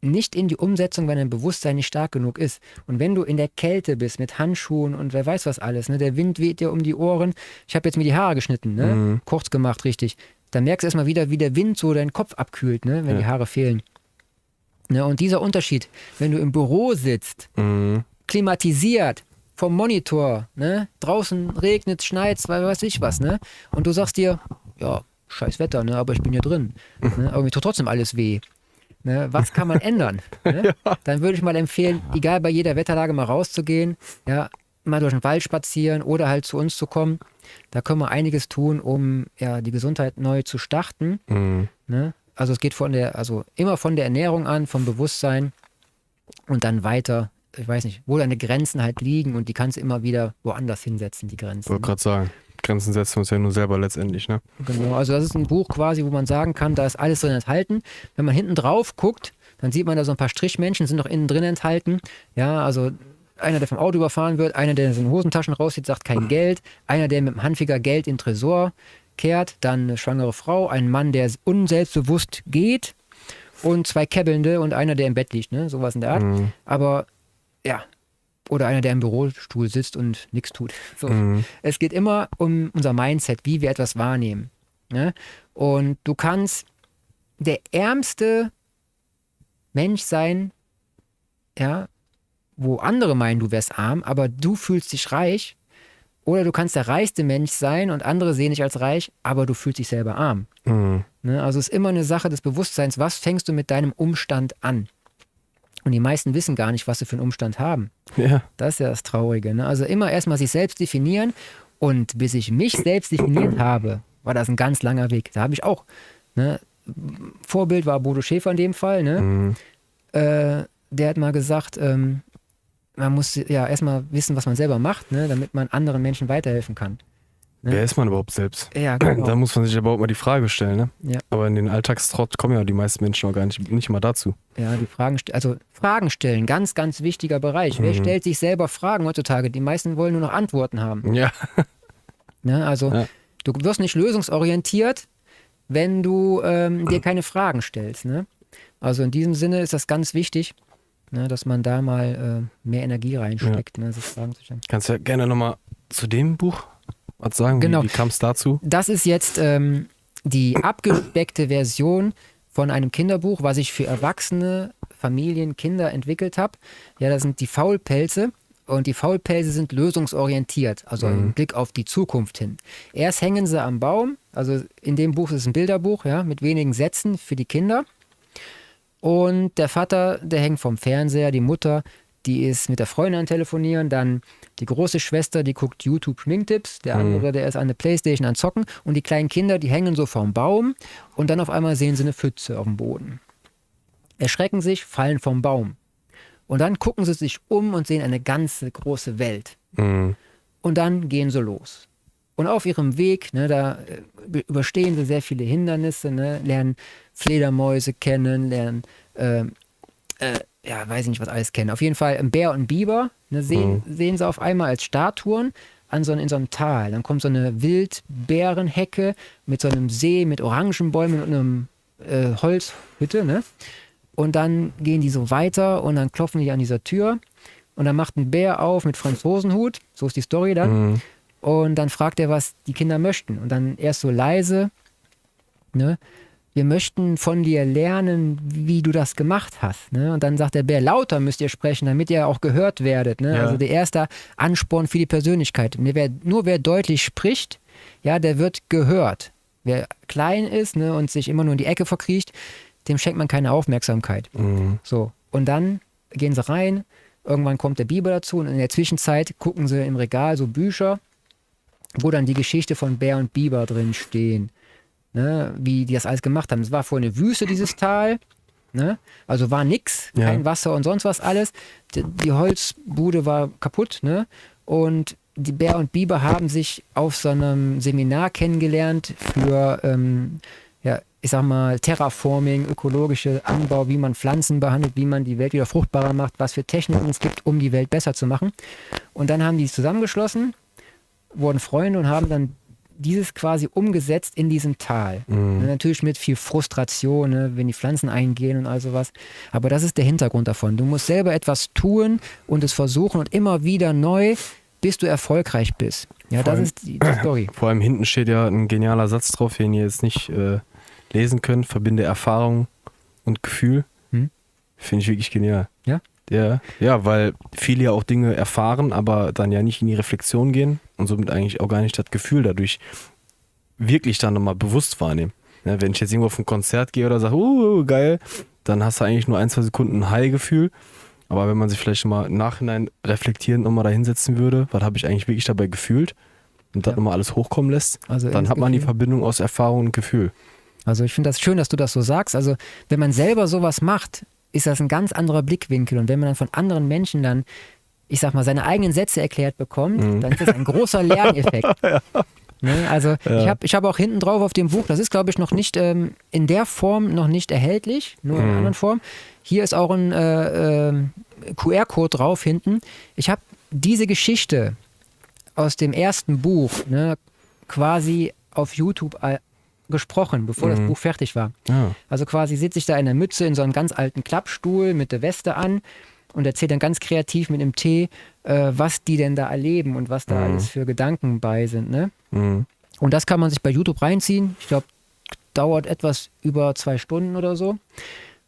nicht in die Umsetzung, wenn dein Bewusstsein nicht stark genug ist. Und wenn du in der Kälte bist mit Handschuhen und wer weiß was alles, ne? Der Wind weht dir um die Ohren. Ich habe jetzt mir die Haare geschnitten, ne? Kurz gemacht, richtig. Dann merkst du erstmal wieder, wie der Wind so deinen Kopf abkühlt, ne? Wenn die Haare fehlen. Ne? Und dieser Unterschied, wenn du im Büro sitzt, klimatisiert, vom Monitor, ne? Draußen regnet, schneit, weiß ich was, ne? Und du sagst dir, ja, scheiß Wetter, ne? Aber ich bin hier drin. Ne? Aber mir tut trotzdem alles weh. Ne, was kann man ändern? Ne? Dann würde ich mal empfehlen, egal bei jeder Wetterlage mal rauszugehen, ja, mal durch den Wald spazieren oder halt zu uns zu kommen. Da können wir einiges tun, um ja, die Gesundheit neu zu starten. Ne? Also es geht immer von der Ernährung an, vom Bewusstsein und dann weiter, ich weiß nicht, wo deine Grenzen halt liegen und die kannst du immer wieder woanders hinsetzen, die Grenzen. Ich wollte gerade sagen. Grenzen setzen wir uns ja nur selber letztendlich, ne? Genau, also das ist ein Buch quasi, wo man sagen kann, da ist alles drin enthalten. Wenn man hinten drauf guckt, dann sieht man da so ein paar Strichmännchen, sind noch innen drin enthalten. Ja, also einer, der vom Auto überfahren wird, einer, der seine Hosentaschen rauszieht, sagt kein Geld, einer, der mit dem Handfinger Geld in den Tresor kehrt, dann eine schwangere Frau, ein Mann, der unselbstbewusst geht und 2 Käbbelnde und einer, der im Bett liegt, ne? Sowas in der Art. Aber ja, oder einer, der im Bürostuhl sitzt und nichts tut. So. Es geht immer um unser Mindset, wie wir etwas wahrnehmen. Ne? Und du kannst der ärmste Mensch sein, ja, wo andere meinen, du wärst arm, aber du fühlst dich reich. Oder du kannst der reichste Mensch sein und andere sehen dich als reich, aber du fühlst dich selber arm. Ne? Also es ist immer eine Sache des Bewusstseins, was fängst du mit deinem Umstand an? Und die meisten wissen gar nicht, was sie für einen Umstand haben. Ja. Das ist ja das Traurige. Ne? Also immer erstmal sich selbst definieren. Und bis ich mich selbst definiert habe, war das ein ganz langer Weg. Da habe ich auch, ne? Vorbild war Bodo Schäfer in dem Fall. Ne? Der hat mal gesagt, man muss ja erstmal wissen, was man selber macht, ne? Damit man anderen Menschen weiterhelfen kann. Ne? Wer ist man überhaupt selbst? Ja, genau. Da muss man sich überhaupt mal die Frage stellen. Ne? Ja. Aber in den Alltagstrott kommen ja die meisten Menschen auch gar nicht mal dazu. Ja, die Fragen stellen, ganz, ganz wichtiger Bereich. Wer stellt sich selber Fragen heutzutage? Die meisten wollen nur noch Antworten haben. Ja. Ne? Also du wirst nicht lösungsorientiert, wenn du dir keine Fragen stellst. Ne? Also in diesem Sinne ist das ganz wichtig, ne, dass man da mal mehr Energie reinsteckt, ne, sich Fragen zu stellen. Kannst du ja gerne nochmal zu dem Buch was sagen? Genau. Wie kam es dazu? Das ist jetzt die abgespeckte Version von einem Kinderbuch, was ich für Erwachsene, Familien, Kinder entwickelt habe. Ja, das sind die Faulpelze. Und die Faulpelze sind lösungsorientiert, also im Blick auf die Zukunft hin. Erst hängen sie am Baum, also in dem Buch ist es ein Bilderbuch, ja, mit wenigen Sätzen für die Kinder. Und der Vater, der hängt vom Fernseher, die Mutter, die ist mit der Freundin am Telefonieren, dann die große Schwester, die guckt YouTube-Schminktipps, der andere, der ist an der Playstation an Zocken und die kleinen Kinder, die hängen so vom Baum und dann auf einmal sehen sie eine Pfütze auf dem Boden. Erschrecken sich, fallen vom Baum. Und dann gucken sie sich um und sehen eine ganze große Welt. Und dann gehen sie los. Und auf ihrem Weg, ne, da überstehen sie sehr viele Hindernisse, ne, lernen Fledermäuse kennen, lernen, weiß ich nicht, was alles kennen. Auf jeden Fall ein Bär und ein Biber, ne, sehen sie auf einmal als Statuen in so einem Tal. Dann kommt so eine Wildbärenhecke mit so einem See mit Orangenbäumen und einem Holzhütte, ne? Und dann gehen die so weiter und dann klopfen die an dieser Tür und dann macht ein Bär auf mit Franzosenhut, so ist die Story dann. Und dann fragt er, was die Kinder möchten. Und dann erst so leise, ne? Wir möchten von dir lernen, wie du das gemacht hast. Ne? Und dann sagt der Bär, lauter müsst ihr sprechen, damit ihr auch gehört werdet. Ne? Ja. Also der erste Ansporn für die Persönlichkeit. Nur wer deutlich spricht, ja, der wird gehört. Wer klein ist, ne, und sich immer nur in die Ecke verkriecht, dem schenkt man keine Aufmerksamkeit. So. Und dann gehen sie rein, irgendwann kommt der Biber dazu und in der Zwischenzeit gucken sie im Regal so Bücher, wo dann die Geschichte von Bär und Biber drin stehen. Ne, wie die das alles gemacht haben. Es war vorher eine Wüste, dieses Tal. Ne? Also war nix, kein Wasser und sonst was alles. Die Holzbude war kaputt. Ne? Und die Bär und Biber haben sich auf so einem Seminar kennengelernt für ich sag mal, Terraforming, ökologische Anbau, wie man Pflanzen behandelt, wie man die Welt wieder fruchtbarer macht, was für Techniken es gibt, um die Welt besser zu machen. Und dann haben die zusammengeschlossen, wurden Freunde und haben dann dieses quasi umgesetzt in diesem Tal. Natürlich mit viel Frustration, ne, wenn die Pflanzen eingehen und all sowas. Aber das ist der Hintergrund davon. Du musst selber etwas tun und es versuchen und immer wieder neu, bis du erfolgreich bist. Ja, das ist die Story. Vor allem hinten steht ja ein genialer Satz drauf, den ihr jetzt nicht lesen könnt. Verbinde Erfahrung und Gefühl. Finde ich wirklich genial. Ja? Ja, weil viele ja auch Dinge erfahren, aber dann ja nicht in die Reflexion gehen und somit eigentlich auch gar nicht das Gefühl dadurch wirklich dann nochmal bewusst wahrnehmen. Ja, wenn ich jetzt irgendwo auf ein Konzert gehe oder sage, geil, dann hast du eigentlich nur 1-2 Sekunden ein High-Gefühl. Aber wenn man sich vielleicht mal im Nachhinein reflektierend nochmal da hinsetzen würde, was habe ich eigentlich wirklich dabei gefühlt und das nochmal alles hochkommen lässt, also dann hat man die Verbindung aus Erfahrung und Gefühl. Also ich finde das schön, dass du das so sagst. Also wenn man selber sowas macht, ist das ein ganz anderer Blickwinkel. Und wenn man dann von anderen Menschen dann, ich sag mal, seine eigenen Sätze erklärt bekommt, dann ist das ein großer Lerneffekt. Ne? Also ich hab auch hinten drauf auf dem Buch, das ist glaube ich noch nicht in der Form noch nicht erhältlich, nur in einer anderen Form. Hier ist auch ein QR-Code drauf hinten. Ich habe diese Geschichte aus dem ersten Buch, ne, quasi auf YouTube gesprochen, bevor das Buch fertig war. Ja. Also quasi sitze ich da in der Mütze in so einem ganz alten Klappstuhl mit der Weste an und erzähle dann ganz kreativ mit einem Tee, was die denn da erleben und was da alles für Gedanken bei sind. Ne? Und das kann man sich bei YouTube reinziehen. Ich glaube, dauert etwas über 2 Stunden oder so.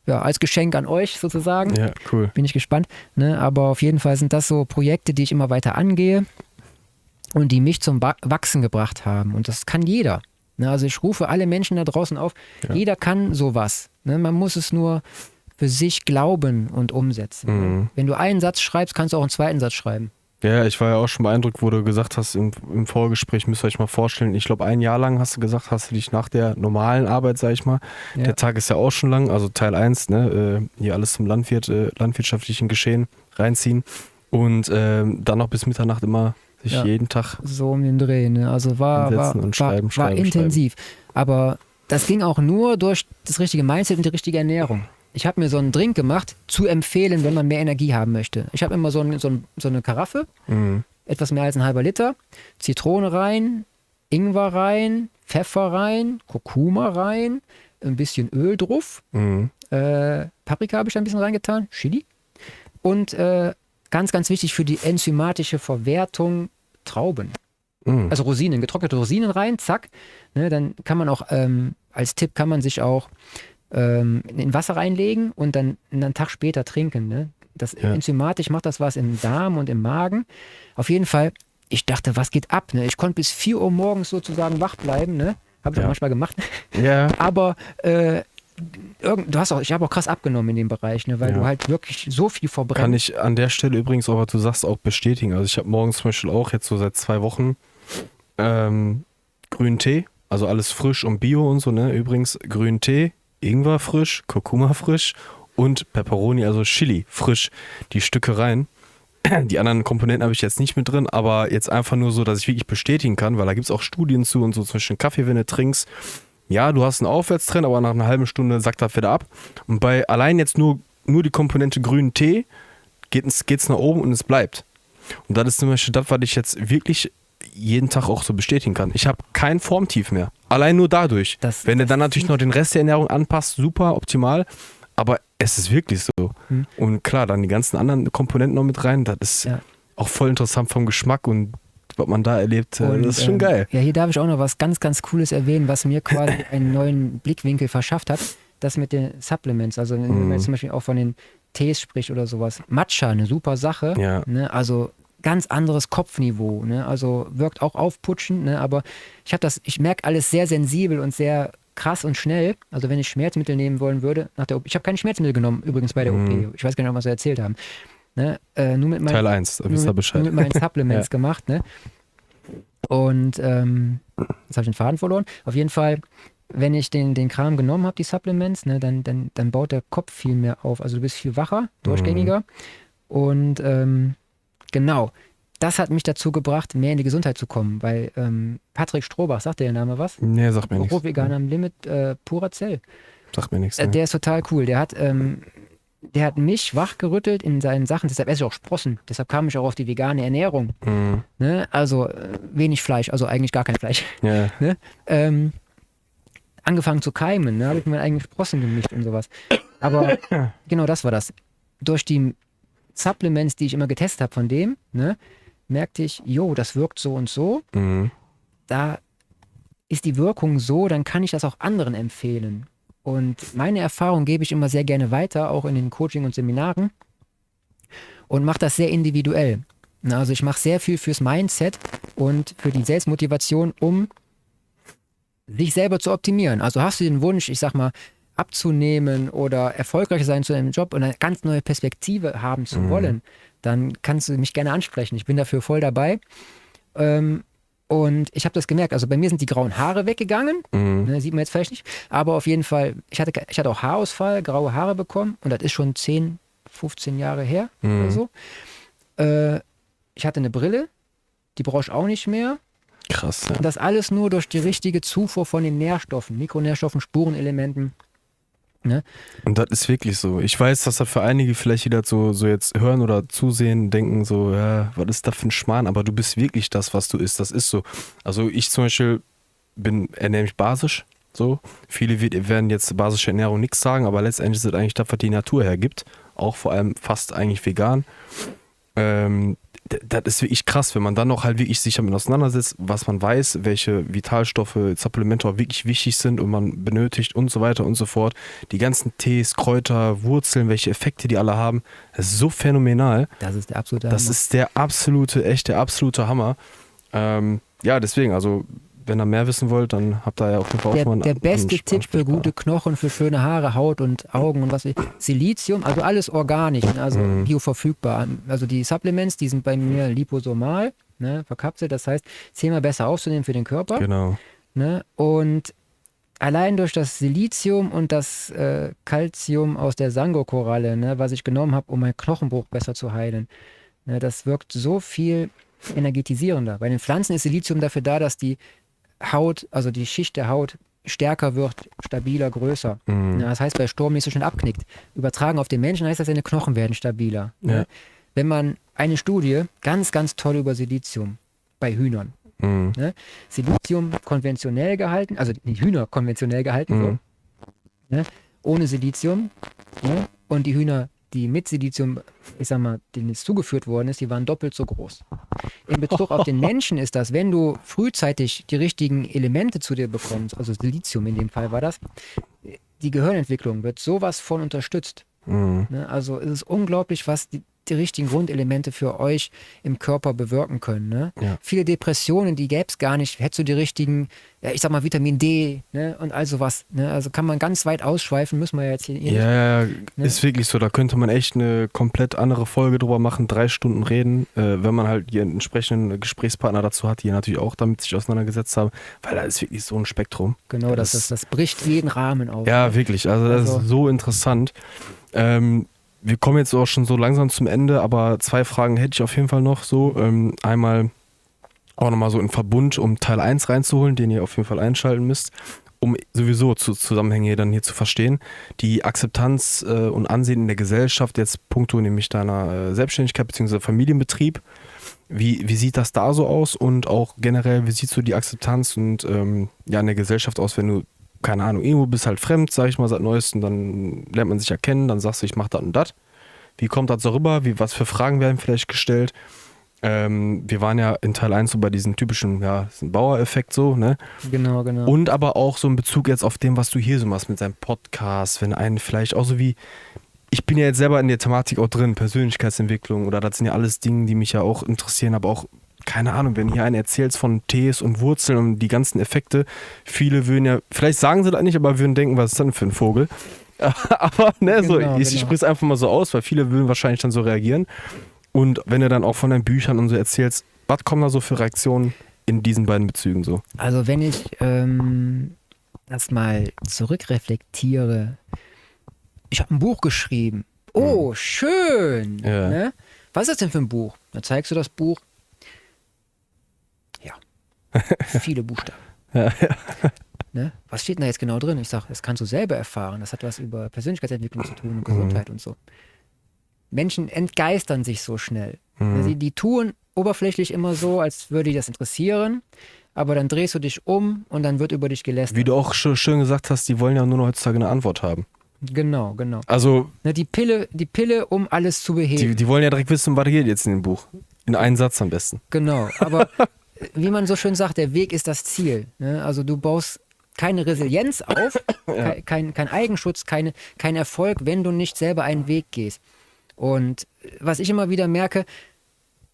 Ja, als Geschenk an euch sozusagen. Ja, cool. Bin ich gespannt. Ne? Aber auf jeden Fall sind das so Projekte, die ich immer weiter angehe und die mich zum Wachsen gebracht haben. Und das kann jeder. Also ich rufe alle Menschen da draußen auf, jeder kann sowas. Man muss es nur für sich glauben und umsetzen. Wenn du einen Satz schreibst, kannst du auch einen zweiten Satz schreiben. Ja, ich war ja auch schon beeindruckt, wo du gesagt hast, im Vorgespräch, müsst ihr euch mal vorstellen, ich glaube 1 Jahr lang hast du gesagt, hast du dich nach der normalen Arbeit, sag ich mal, der Tag ist ja auch schon lang, also Teil 1, ne, hier alles zum landwirtschaftlichen Geschehen reinziehen und dann noch bis Mitternacht immer sich jeden Tag so um den Dreh, ne? Also war intensiv. Aber das ging auch nur durch das richtige Mindset und die richtige Ernährung. Ich habe mir so einen Drink gemacht, zu empfehlen, wenn man mehr Energie haben möchte. Ich habe immer so eine Karaffe, etwas mehr als ein halber Liter, Zitrone rein, Ingwer rein, Pfeffer rein, Kurkuma rein, ein bisschen Öl drauf, Paprika habe ich da ein bisschen reingetan, Chili und ganz, ganz wichtig für die enzymatische Verwertung, Trauben. Also Rosinen, getrocknete Rosinen rein, zack. Ne, dann kann man auch, als Tipp kann man sich auch in Wasser reinlegen und dann einen Tag später trinken. Ne? Das enzymatisch macht das was im Darm und im Magen. Auf jeden Fall, ich dachte, was geht ab? Ne? Ich konnte bis 4 Uhr morgens sozusagen wach bleiben. Ne? Habe ich auch manchmal gemacht. Ja. Aber ich habe auch krass abgenommen in dem Bereich, ne? Weil du halt wirklich so viel verbrennst. Kann ich an der Stelle übrigens auch, was du sagst, auch bestätigen. Also ich habe morgens zum Beispiel auch jetzt so seit 2 Wochen grünen Tee, also alles frisch und bio und so, ne? Übrigens grünen Tee, Ingwer frisch, Kurkuma frisch und Pepperoni, also Chili frisch, die Stücke rein. Die anderen Komponenten habe ich jetzt nicht mit drin, aber jetzt einfach nur so, dass ich wirklich bestätigen kann, weil da gibt es auch Studien zu und so, zum Beispiel Kaffee, wenn du trinkst. Ja, du hast einen Aufwärtstrend, aber nach einer halben Stunde sackt das wieder ab. Und bei allein jetzt nur die Komponente grünen Tee geht's nach oben und es bleibt. Und das ist zum Beispiel das, was ich jetzt wirklich jeden Tag auch so bestätigen kann. Ich habe kein Formtief mehr. Allein nur dadurch. Wenn du dann natürlich noch den Rest der Ernährung anpasst, super, optimal. Aber es ist wirklich so. Und klar, dann die ganzen anderen Komponenten noch mit rein. Das ist auch voll interessant vom Geschmack und was man da erlebt. Und, das ist schon geil. Ja, hier darf ich auch noch was ganz, ganz Cooles erwähnen, was mir quasi einen neuen Blickwinkel verschafft hat. Das mit den Supplements. Also wenn man jetzt zum Beispiel auch von den Tees spricht oder sowas. Matcha, eine super Sache. Ja. Ne? Also ganz anderes Kopfniveau. Ne? Also wirkt auch aufputschend, ne? Aber ich merke alles sehr sensibel und sehr krass und schnell. Also wenn ich Schmerzmittel nehmen wollen würde, ich habe keine Schmerzmittel genommen, übrigens bei der OP. Ich weiß gar nicht, was wir erzählt haben. Ne? Nur mit Teil 1, wisst ihr Bescheid. Nur mit meinen Supplements gemacht. Ne? Und jetzt habe ich den Faden verloren. Auf jeden Fall, wenn ich den Kram genommen habe, die Supplements, ne, dann baut der Kopf viel mehr auf. Also du bist viel wacher, durchgängiger. Und genau, das hat mich dazu gebracht, mehr in die Gesundheit zu kommen, weil Patrick Strohbach, sagt der Name was? Nee, sagt mir nichts. Rohveganer am Limit, purer Zell. Sagt mir nichts. Der ist total cool. Der hat mich wachgerüttelt in seinen Sachen, deshalb esse ich auch Sprossen. Deshalb kam ich auch auf die vegane Ernährung. Ne? Also wenig Fleisch, also eigentlich gar kein Fleisch. Ja. Ne? Angefangen zu keimen, ne? Habe ich meine eigenen Sprossen gemischt und sowas. Aber genau das war das. Durch die Supplements, die ich immer getestet habe von dem, ne, merkte ich, das wirkt so und so. Da ist die Wirkung so, dann kann ich das auch anderen empfehlen. Und meine Erfahrung gebe ich immer sehr gerne weiter, auch in den Coaching und Seminaren, und mache das sehr individuell. Also ich mache sehr viel fürs Mindset und für die Selbstmotivation, um sich selber zu optimieren. Also hast du den Wunsch, ich sag mal, abzunehmen oder erfolgreich sein zu einem Job und eine ganz neue Perspektive haben zu wollen, dann kannst du mich gerne ansprechen. Ich bin dafür voll dabei. Und ich habe das gemerkt, also bei mir sind die grauen Haare weggegangen, ne, sieht man jetzt vielleicht nicht, aber auf jeden Fall, ich hatte auch Haarausfall, graue Haare bekommen und das ist schon 10, 15 Jahre her oder so. Ich hatte eine Brille, die brauche ich auch nicht mehr. Krass, ja. Und das alles nur durch die richtige Zufuhr von den Nährstoffen, Mikronährstoffen, Spurenelementen. Ne? Und das ist wirklich so. Ich weiß, dass da für einige vielleicht wieder so jetzt hören oder zusehen, denken so, ja, was ist das für ein Schmarrn? Aber du bist wirklich das, was du isst. Das ist so. Also ich zum Beispiel ernähre mich basisch. So. Viele werden jetzt basische Ernährung nichts sagen, aber letztendlich ist das eigentlich das, was die Natur hergibt. Auch vor allem fast eigentlich vegan. Das ist wirklich krass, wenn man dann noch halt wirklich sich damit auseinandersetzt, was man weiß, welche Vitalstoffe, Supplemente auch wirklich wichtig sind und man benötigt und so weiter und so fort. Die ganzen Tees, Kräuter, Wurzeln, welche Effekte die alle haben, das ist so phänomenal. Das ist der absolute Hammer. Das ist der absolute Hammer. Ja, deswegen, also wenn ihr mehr wissen wollt, dann habt ihr ja auf jeden Fall auch schon mal Der beste Tipp für gute Knochen, für schöne Haare, Haut und Augen und was weiß ich. Silizium, also alles organisch, also bioverfügbar. Also die Supplements, die sind bei mir liposomal, ne, verkapselt, das heißt, 10-mal besser aufzunehmen für den Körper. Genau. Ne, und allein durch das Silizium und das Calcium aus der Sango-Koralle, ne, was ich genommen habe, um meinen Knochenbruch besser zu heilen, ne, das wirkt so viel energetisierender. Bei den Pflanzen ist Silizium dafür da, dass die Haut, also die Schicht der Haut stärker wird, stabiler, größer. Ja, das heißt, bei Sturm nicht so schnell abknickt. Übertragen auf den Menschen heißt das, seine Knochen werden stabiler. Ja. Wenn man eine Studie, ganz, ganz toll über Silizium bei Hühnern. Ne? Silizium konventionell gehalten, also die Hühner konventionell gehalten, so, ne? Ohne Silizium, ne? Und die Hühner die mit Silizium, ich sag mal, denen es zugeführt worden ist, die waren doppelt so groß. In Bezug auf den Menschen ist das, wenn du frühzeitig die richtigen Elemente zu dir bekommst, also Silizium in dem Fall war das, die Gehirnentwicklung wird sowas von unterstützt. Ne? Also es ist unglaublich, was die richtigen Grundelemente für euch im Körper bewirken können. Ne? Ja. Viele Depressionen, die gäbe es gar nicht, hättest du die richtigen, ja, ich sag mal Vitamin D, ne? Und all sowas. Ne? Also kann man ganz weit ausschweifen, müssen wir ja jetzt hier nicht. Ja, ist wirklich so. Da könnte man echt eine komplett andere Folge drüber machen, 3 Stunden reden, wenn man halt hier einen entsprechenden Gesprächspartner dazu hat, die natürlich auch damit sich auseinandergesetzt haben, weil da ist wirklich so ein Spektrum. Genau, das bricht jeden Rahmen auf. Ja, ne? wirklich. Also das ist so interessant. Wir kommen jetzt auch schon so langsam zum Ende, aber 2 Fragen hätte ich auf jeden Fall noch so. Einmal auch nochmal so in Verbund, um Teil 1 reinzuholen, den ihr auf jeden Fall einschalten müsst, um sowieso Zusammenhänge dann hier zu verstehen. Die Akzeptanz und Ansehen in der Gesellschaft, jetzt puncto nämlich deiner Selbstständigkeit bzw. Familienbetrieb. Wie sieht das da so aus und auch generell, wie sieht so die Akzeptanz und in der Gesellschaft aus, wenn du, keine Ahnung, irgendwo bist halt fremd, sag ich mal, seit Neuestem, dann lernt man sich erkennen, dann sagst du, ich mach das und das. Wie kommt das so rüber? Was für Fragen werden vielleicht gestellt? Wir waren ja in Teil 1 so bei diesem typischen, ist ein Bauereffekt so, ne? Genau. Und aber auch so in Bezug jetzt auf dem, was du hier so machst mit deinem Podcast, wenn einen vielleicht auch so wie, ich bin ja jetzt selber in der Thematik auch drin, Persönlichkeitsentwicklung oder das sind ja alles Dinge, die mich ja auch interessieren, aber auch keine Ahnung, wenn hier einer erzählt von Tees und Wurzeln und die ganzen Effekte, viele würden ja, vielleicht sagen sie das nicht, aber würden denken, was ist das denn für ein Vogel? Aber ne, Genau. Ich spreche es einfach mal so aus, weil viele würden wahrscheinlich dann so reagieren. Und wenn du dann auch von deinen Büchern und so erzählst, was kommen da so für Reaktionen in diesen beiden Bezügen so? Also wenn ich das mal zurückreflektiere, ich habe ein Buch geschrieben. Oh, schön! Ja. Ne? Was ist das denn für ein Buch? Dann zeigst du das Buch. Ja. Viele Buchstaben. Ne? Was steht denn da jetzt genau drin? Ich sage, das kannst du selber erfahren. Das hat was über Persönlichkeitsentwicklung zu tun und Gesundheit und so. Menschen entgeistern sich so schnell. Die tun oberflächlich immer so, als würde die das interessieren, aber dann drehst du dich um und dann wird über dich gelästert. Wie du auch schön gesagt hast, die wollen ja nur noch heutzutage eine Antwort haben. Genau. Also Ne, die Pille, um alles zu beheben. die wollen ja direkt wissen, was geht jetzt in dem Buch. In einen Satz am besten. Genau, aber wie man so schön sagt, der Weg ist das Ziel. Ne? Also du baust keine Resilienz auf, kein Eigenschutz, kein Erfolg, wenn du nicht selber einen Weg gehst. Und was ich immer wieder merke,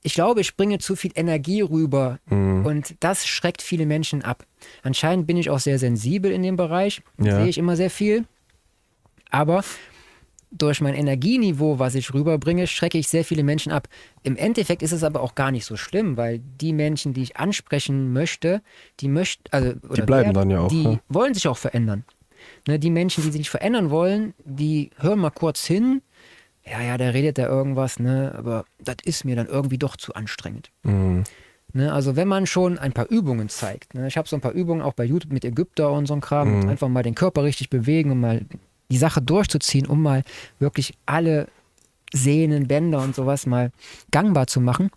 ich glaube, ich bringe zu viel Energie rüber und das schreckt viele Menschen ab. Anscheinend bin ich auch sehr sensibel in dem Bereich, sehe ich immer sehr viel, aber durch mein Energieniveau, was ich rüberbringe, schrecke ich sehr viele Menschen ab. Im Endeffekt ist es aber auch gar nicht so schlimm, weil die Menschen, die ich ansprechen möchte, die bleiben dann ja auch. Die wollen sich auch verändern. Ne, die Menschen, die sich nicht verändern wollen, die hören mal kurz hin. Ja, der redet da irgendwas, ne, aber das ist mir dann irgendwie doch zu anstrengend. Ne, also wenn man schon ein paar Übungen zeigt, ne, ich habe so ein paar Übungen auch bei YouTube mit Ägypter und so ein Kram, einfach mal den Körper richtig bewegen und mal die Sache durchzuziehen, um mal wirklich alle Sehnen, Bänder und sowas mal gangbar zu machen,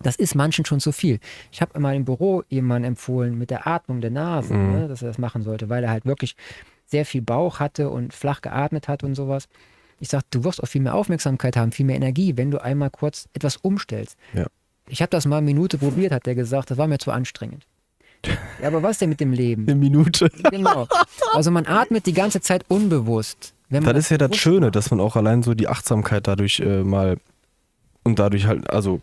das ist manchen schon zu viel. Ich habe mal im Büro jemanden empfohlen mit der Atmung der Nase, ne, dass er das machen sollte, weil er halt wirklich sehr viel Bauch hatte und flach geatmet hat und sowas. Ich sage, du wirst auch viel mehr Aufmerksamkeit haben, viel mehr Energie, wenn du einmal kurz etwas umstellst. Ja. Ich habe das mal eine Minute probiert, hat der gesagt, das war mir zu anstrengend. Ja, aber was denn mit dem Leben? Eine Minute. Genau. Also man atmet die ganze Zeit unbewusst. Das ist ja das Schöne, dass man auch allein so die Achtsamkeit dadurch dadurch halt, also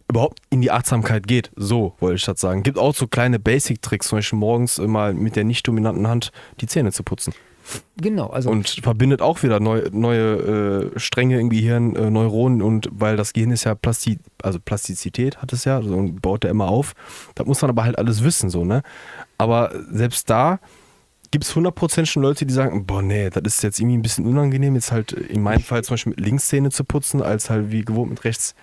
überhaupt in die Achtsamkeit geht. So wollte ich das sagen. Gibt auch so kleine Basic-Tricks, zum Beispiel morgens mal mit der nicht dominanten Hand die Zähne zu putzen. Genau. Also und verbindet auch wieder neue Stränge im Gehirn, Neuronen, und weil das Gehirn ist ja Plastizität hat es ja, also, und baut ja immer auf. Da muss man aber halt alles wissen, so, ne? Aber selbst da gibt es 100% schon Leute, die sagen, boah, nee, das ist jetzt irgendwie ein bisschen unangenehm, jetzt halt in meinem Fall zum Beispiel mit links Zähne zu putzen, als halt wie gewohnt mit rechts.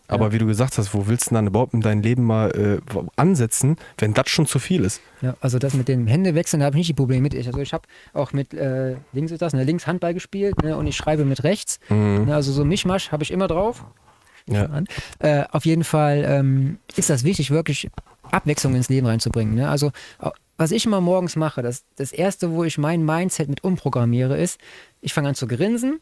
Aber wie du gesagt hast, wo willst du dann überhaupt in dein Leben mal ansetzen, wenn das schon zu viel ist? Ja, also das mit dem Händewechseln, da habe ich nicht die Probleme mit. Also ich habe auch mit links Handball gespielt, ne, und ich schreibe mit rechts. Ne, also so Mischmasch habe ich immer drauf. Ja. Auf jeden Fall ist das wichtig, wirklich Abwechslung ins Leben reinzubringen. Ne? Also was ich immer morgens mache, das Erste, wo ich mein Mindset mit umprogrammiere, ist, Ich fange an zu grinsen,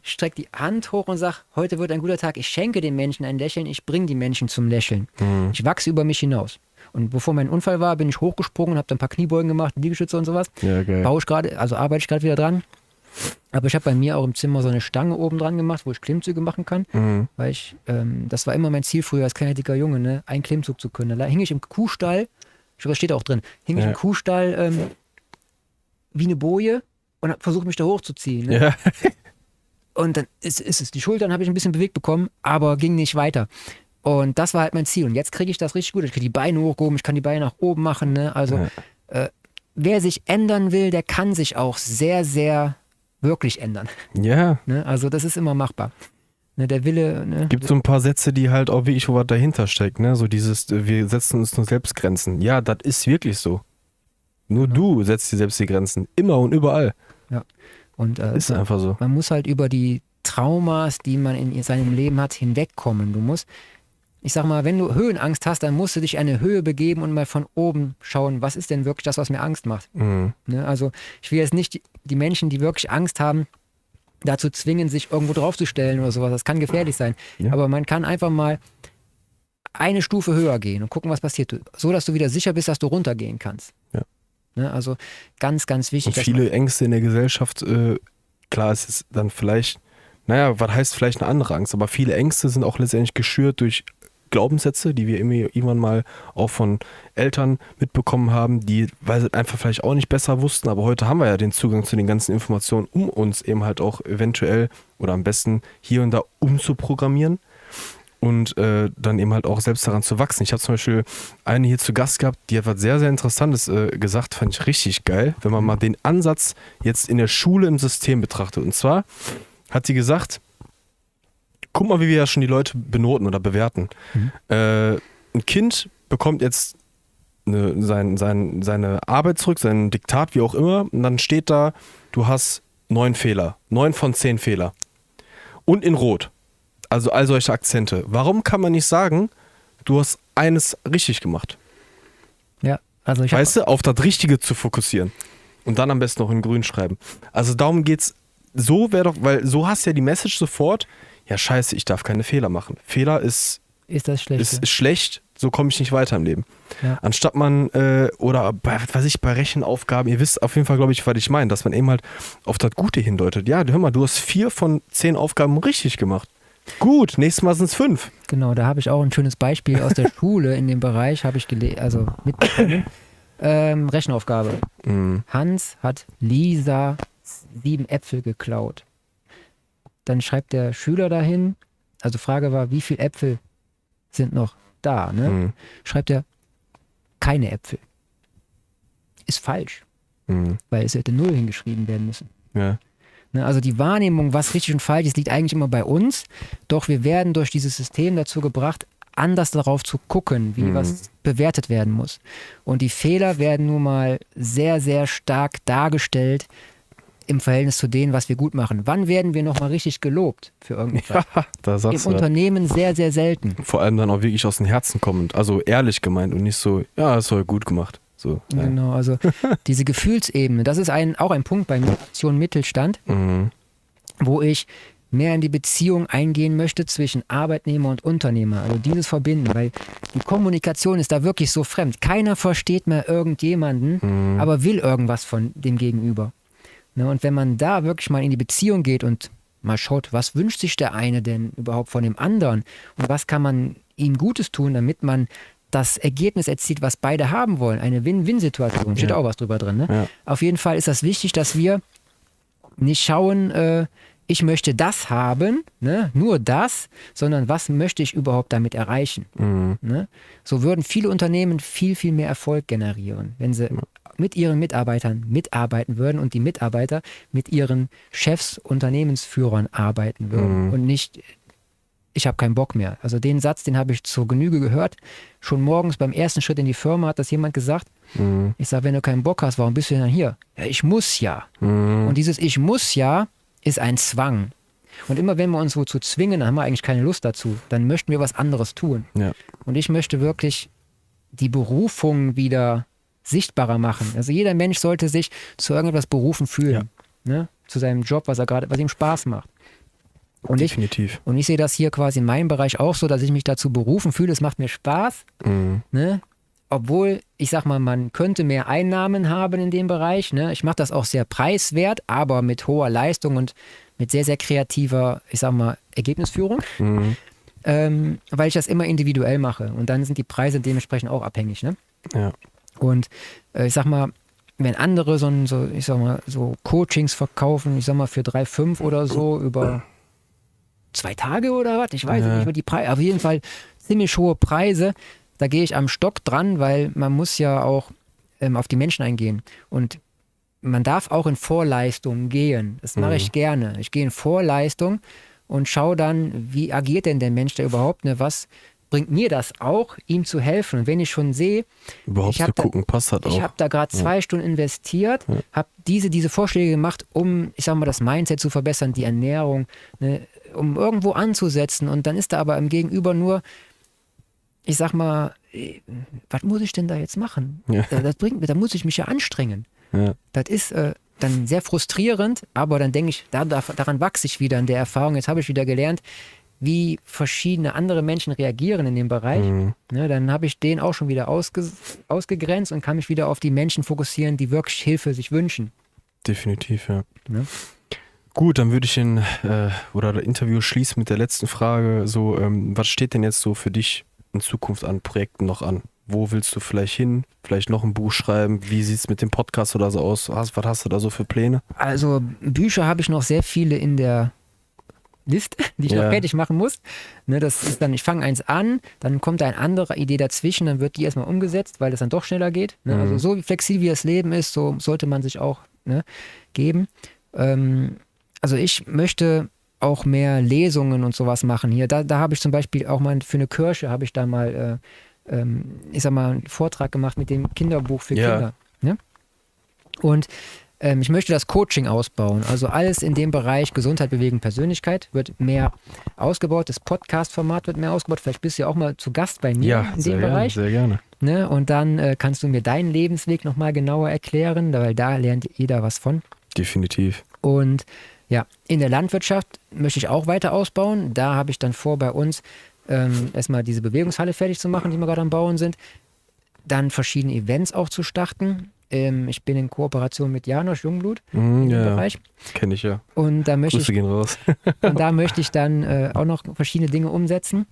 strecke die Hand hoch und sage, heute wird ein guter Tag. Ich schenke den Menschen ein Lächeln, ich bringe die Menschen zum Lächeln. Ich wachse über mich hinaus. Und bevor mein Unfall war, bin ich hochgesprungen, habe dann ein paar Kniebeugen gemacht, Liegestütze und sowas. Ja, geil. Arbeite ich gerade wieder dran. Aber ich habe bei mir auch im Zimmer so eine Stange oben dran gemacht, wo ich Klimmzüge machen kann. Weil das war immer mein Ziel früher als kleiner dicker Junge, ne, einen Klimmzug zu können. Da hing ich im Kuhstall, ich glaube, das steht auch drin, ich im Kuhstall wie eine Boje und habe versucht, mich da hochzuziehen. Ne? Ja. Und dann ist es. Die Schultern habe ich ein bisschen bewegt bekommen, aber ging nicht weiter. Und das war halt mein Ziel. Und jetzt kriege ich das richtig gut. Ich kriege die Beine hochgehoben, ich kann die Beine nach oben machen. Ne? Also wer sich ändern will, der kann sich auch sehr, sehr wirklich ändern. Ja. Ne? Also das ist immer machbar. Ne? Der Wille. Ne? Gibt so ein paar Sätze, die halt auch wirklich, wo was dahinter steckt. Ne? So dieses, wir setzen uns nur selbst Grenzen. Ja, das ist wirklich so. Nur du setzt dir selbst die Grenzen. Immer und überall. Ja. Und ist einfach so. Man muss halt über die Traumas, die man in seinem Leben hat, hinwegkommen. Du musst, ich sag mal, wenn du Höhenangst hast, dann musst du dich eine Höhe begeben und mal von oben schauen, was ist denn wirklich das, was mir Angst macht. Ne? Also ich will jetzt nicht die Menschen, die wirklich Angst haben, dazu zwingen, sich irgendwo draufzustellen oder sowas. Das kann gefährlich sein. Ja. Aber man kann einfach mal eine Stufe höher gehen und gucken, was passiert. So, dass du wieder sicher bist, dass du runtergehen kannst. Ja. Ne? Also ganz, ganz wichtig. Und viele Ängste in der Gesellschaft, klar, es ist dann vielleicht, naja, was heißt vielleicht eine andere Angst, aber viele Ängste sind auch letztendlich geschürt durch Glaubenssätze, die wir irgendwann mal auch von Eltern mitbekommen haben, die, weil sie einfach vielleicht auch nicht besser wussten, aber heute haben wir ja den Zugang zu den ganzen Informationen, um uns eben halt auch eventuell oder am besten hier und da umzuprogrammieren und dann eben halt auch selbst daran zu wachsen. Ich habe zum Beispiel eine hier zu Gast gehabt, die hat was sehr, sehr Interessantes gesagt, fand ich richtig geil, wenn man mal den Ansatz jetzt in der Schule im System betrachtet. Und zwar hat sie gesagt, guck mal, wie wir ja schon die Leute benoten oder bewerten. Ein Kind bekommt jetzt seine Arbeit zurück, sein Diktat, wie auch immer, und dann steht da, du hast 9 Fehler, 9 von 10 Fehler. Und in Rot. Also all solche Akzente. Warum kann man nicht sagen, du hast eines richtig gemacht? Ja, also weißt du, auf das Richtige zu fokussieren. Und dann am besten noch in Grün schreiben. Also darum geht's. So wäre doch, weil so hast du ja die Message sofort, ja scheiße, ich darf keine Fehler machen. Fehler ist schlecht, so komme ich nicht weiter im Leben. Ja. Anstatt man, oder bei Rechenaufgaben, ihr wisst auf jeden Fall, glaube ich, was ich meine, dass man eben halt auf das Gute hindeutet. Ja, hör mal, du hast 4 von 10 Aufgaben richtig gemacht. Gut, nächstes Mal sind es 5. Genau, da habe ich auch ein schönes Beispiel aus der Schule in dem Bereich, habe ich mitbekommen. Rechenaufgabe. Hans hat Lisa 7 Äpfel geklaut. Dann schreibt der Schüler dahin, also Frage war, wie viele Äpfel sind noch da? Ne? Schreibt er, keine Äpfel. Ist falsch, weil es hätte 0 hingeschrieben werden müssen. Ja. Ne, also die Wahrnehmung, was richtig und falsch ist, liegt eigentlich immer bei uns, doch wir werden durch dieses System dazu gebracht, anders darauf zu gucken, wie was bewertet werden muss. Und die Fehler werden nun mal sehr, sehr stark dargestellt im Verhältnis zu denen, was wir gut machen. Wann werden wir nochmal richtig gelobt für irgendetwas? Ja, da sagst Im Unternehmen sehr, sehr selten. Vor allem dann auch wirklich aus dem Herzen kommend, also ehrlich gemeint und nicht so, ja, das war gut gemacht. So, ja. Genau, also diese Gefühlsebene, das ist auch ein Punkt bei Aktion Mittelstand, wo ich mehr in die Beziehung eingehen möchte zwischen Arbeitnehmer und Unternehmer. Also dieses Verbinden, weil die Kommunikation ist da wirklich so fremd. Keiner versteht mehr irgendjemanden, aber will irgendwas von dem Gegenüber. Ne, und wenn man da wirklich mal in die Beziehung geht und mal schaut, was wünscht sich der eine denn überhaupt von dem anderen und was kann man ihm Gutes tun, damit man das Ergebnis erzielt, was beide haben wollen. Eine Win-Win-Situation. Steht auch was drüber drin. Ne? Ja. Auf jeden Fall ist das wichtig, dass wir nicht schauen, ich möchte das haben, ne? Nur das, sondern was möchte ich überhaupt damit erreichen. Ne? So würden viele Unternehmen viel, viel mehr Erfolg generieren, wenn sie mit ihren Mitarbeitern mitarbeiten würden und die Mitarbeiter mit ihren Chefs, Unternehmensführern arbeiten würden und nicht ich habe keinen Bock mehr. Also den Satz, den habe ich zur Genüge gehört. Schon morgens beim ersten Schritt in die Firma hat das jemand gesagt. Ich sage, wenn du keinen Bock hast, warum bist du denn hier? Ja, ich muss ja. Und dieses Ich muss ja ist ein Zwang. Und immer wenn wir uns wozu zwingen, dann haben wir eigentlich keine Lust dazu. Dann möchten wir was anderes tun. Ja. Und ich möchte wirklich die Berufung wieder sichtbarer machen. Also jeder Mensch sollte sich zu irgendetwas berufen fühlen. Ja. Ne? zu seinem Job, was ihm Spaß macht. Und Definitiv. Ich sehe das hier quasi in meinem Bereich auch so, dass ich mich dazu berufen fühle, es macht mir Spaß, ne? Obwohl, ich sag mal, man könnte mehr Einnahmen haben in dem Bereich, ne? Ich mache das auch sehr preiswert, aber mit hoher Leistung und mit sehr, sehr kreativer, ich sag mal, Ergebnisführung, weil ich das immer individuell mache und dann sind die Preise dementsprechend auch abhängig, ne? Ja. Und ich sag mal, wenn andere so Coachings verkaufen, ich sag mal für 3,5 oder so über 2 Tage oder was, ich weiß nicht über die Preise, auf jeden Fall ziemlich hohe Preise, da gehe ich am Stock dran, weil man muss ja auch auf die Menschen eingehen und man darf auch in Vorleistung gehen, das mache ich gerne, ich gehe in Vorleistung und schaue dann, wie agiert denn der Mensch da überhaupt, ne? Was bringt mir das auch, ihm zu helfen und wenn ich schon sehe, Überhaupt zu gucken, passt halt auch. Ich habe da gerade 2 Stunden investiert, habe diese Vorschläge gemacht, um, ich sag mal, das Mindset zu verbessern, die Ernährung, ne, um irgendwo anzusetzen und dann ist da aber im Gegenüber nur, ich sag mal, was muss ich denn da jetzt machen? Ja. Da muss ich mich ja anstrengen. Ja. Das ist dann sehr frustrierend, aber dann denke ich, daran wachse ich wieder in der Erfahrung. Jetzt habe ich wieder gelernt, wie verschiedene andere Menschen reagieren in dem Bereich. Ne, dann habe ich den auch schon wieder ausgegrenzt und kann mich wieder auf die Menschen fokussieren, die wirklich Hilfe sich wünschen. Definitiv, ja. Ne? Gut, dann würde ich das Interview schließen mit der letzten Frage. So, was steht denn jetzt so für dich in Zukunft an Projekten noch an? Wo willst du vielleicht hin? Vielleicht noch ein Buch schreiben? Wie sieht es mit dem Podcast oder so aus? Was hast du da so für Pläne? Also Bücher habe ich noch sehr viele in der Liste, die ich noch fertig machen muss. Ne, das ist dann, ich fange eins an, dann kommt eine andere Idee dazwischen, dann wird die erstmal umgesetzt, weil das dann doch schneller geht. Ne? Also so flexibel wie das Leben ist, so sollte man sich auch geben. Also ich möchte auch mehr Lesungen und sowas machen hier. Da habe ich zum Beispiel auch mal für eine Kirche habe ich da mal, ich sag mal, einen Vortrag gemacht mit dem Kinderbuch für Kinder. Ne? Und ich möchte das Coaching ausbauen. Also alles in dem Bereich Gesundheit, Bewegung, Persönlichkeit wird mehr ausgebaut. Das Podcast-Format wird mehr ausgebaut. Vielleicht bist du ja auch mal zu Gast bei mir in dem Bereich. Sehr gerne. Ne? Und dann kannst du mir deinen Lebensweg nochmal genauer erklären, weil da lernt jeder was von. Definitiv. Und ja, in der Landwirtschaft möchte ich auch weiter ausbauen. Da habe ich dann vor, bei uns erstmal diese Bewegungshalle fertig zu machen, die wir gerade am Bauen sind. Dann verschiedene Events auch zu starten. Ich bin in Kooperation mit Janosch Jungblut im Bereich. Kenne ich ja. Und da möchte Grüße gehen raus. und da möchte ich dann auch noch verschiedene Dinge umsetzen.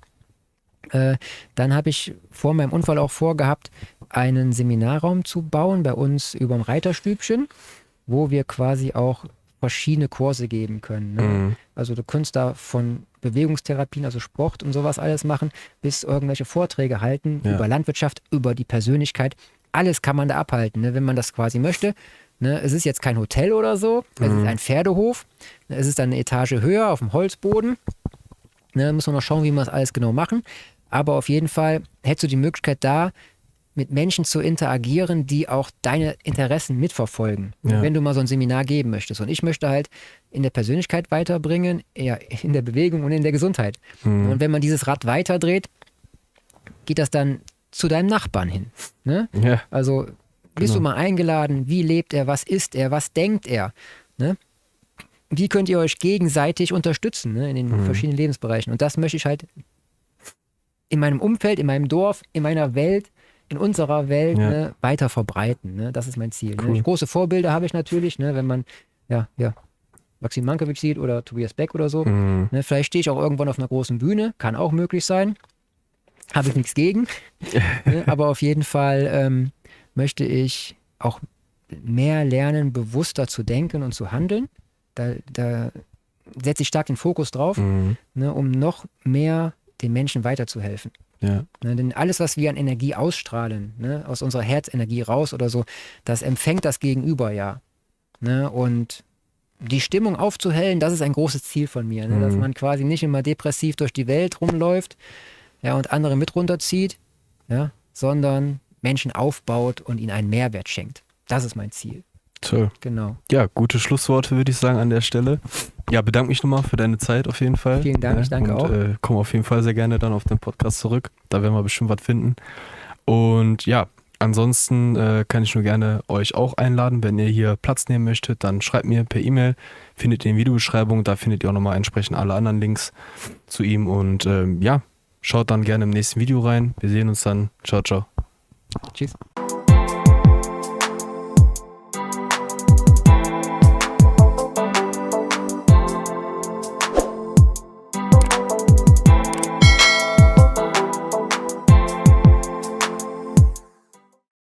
Dann habe ich vor meinem Unfall auch vorgehabt, einen Seminarraum zu bauen bei uns über dem Reiterstübchen, wo wir quasi auch verschiedene Kurse geben können. Ne? Also du kannst da von Bewegungstherapien, also Sport und sowas alles machen, bis irgendwelche Vorträge halten über Landwirtschaft, über die Persönlichkeit. Alles kann man da abhalten, ne, wenn man das quasi möchte. Ne, es ist jetzt kein Hotel oder so, es ist ein Pferdehof. Ne, es ist dann eine Etage höher auf dem Holzboden. Ne, da muss man noch schauen, wie wir das alles genau machen. Aber auf jeden Fall hättest du die Möglichkeit da, mit Menschen zu interagieren, die auch deine Interessen mitverfolgen, wenn du mal so ein Seminar geben möchtest. Und ich möchte halt in der Persönlichkeit weiterbringen, eher in der Bewegung und in der Gesundheit. Und wenn man dieses Rad weiterdreht, geht das dann zu deinem Nachbarn hin. Ne? Ja. Also bist du mal eingeladen, wie lebt er, was isst er, was denkt er? Ne? Wie könnt ihr euch gegenseitig unterstützen, ne, in den verschiedenen Lebensbereichen? Und das möchte ich halt in meinem Umfeld, in meinem Dorf, in meiner Welt, in unserer Welt ne, weiter verbreiten. Ne? Das ist mein Ziel. Cool. Ne? Große Vorbilder habe ich natürlich, ne, wenn man Maxim Mankiewicz sieht oder Tobias Beck oder so. Ne? Vielleicht stehe ich auch irgendwann auf einer großen Bühne, kann auch möglich sein. Habe ich nichts gegen. Ne? Aber auf jeden Fall möchte ich auch mehr lernen, bewusster zu denken und zu handeln. Da setze ich stark den Fokus drauf, ne, um noch mehr den Menschen weiterzuhelfen. Ja. Ne, denn alles, was wir an Energie ausstrahlen, ne, aus unserer Herzenergie raus oder so, das empfängt das Gegenüber ja. Ne, und die Stimmung aufzuhellen, das ist ein großes Ziel von mir, ne, dass man quasi nicht immer depressiv durch die Welt rumläuft, ja, und andere mit runterzieht, ja, sondern Menschen aufbaut und ihnen einen Mehrwert schenkt. Das ist mein Ziel. Toll. Genau. Ja, gute Schlussworte würde ich sagen an der Stelle. Ja, bedanke mich nochmal für deine Zeit auf jeden Fall. Vielen Dank, ich danke auch. Komm auf jeden Fall sehr gerne dann auf den Podcast zurück. Da werden wir bestimmt was finden. Und ja, Ansonsten kann ich nur gerne euch auch einladen, wenn ihr hier Platz nehmen möchtet, dann schreibt mir per E-Mail, findet ihr in der Videobeschreibung, da findet ihr auch nochmal entsprechend alle anderen Links zu ihm und ja, schaut dann gerne im nächsten Video rein. Wir sehen uns dann. Ciao, ciao. Tschüss.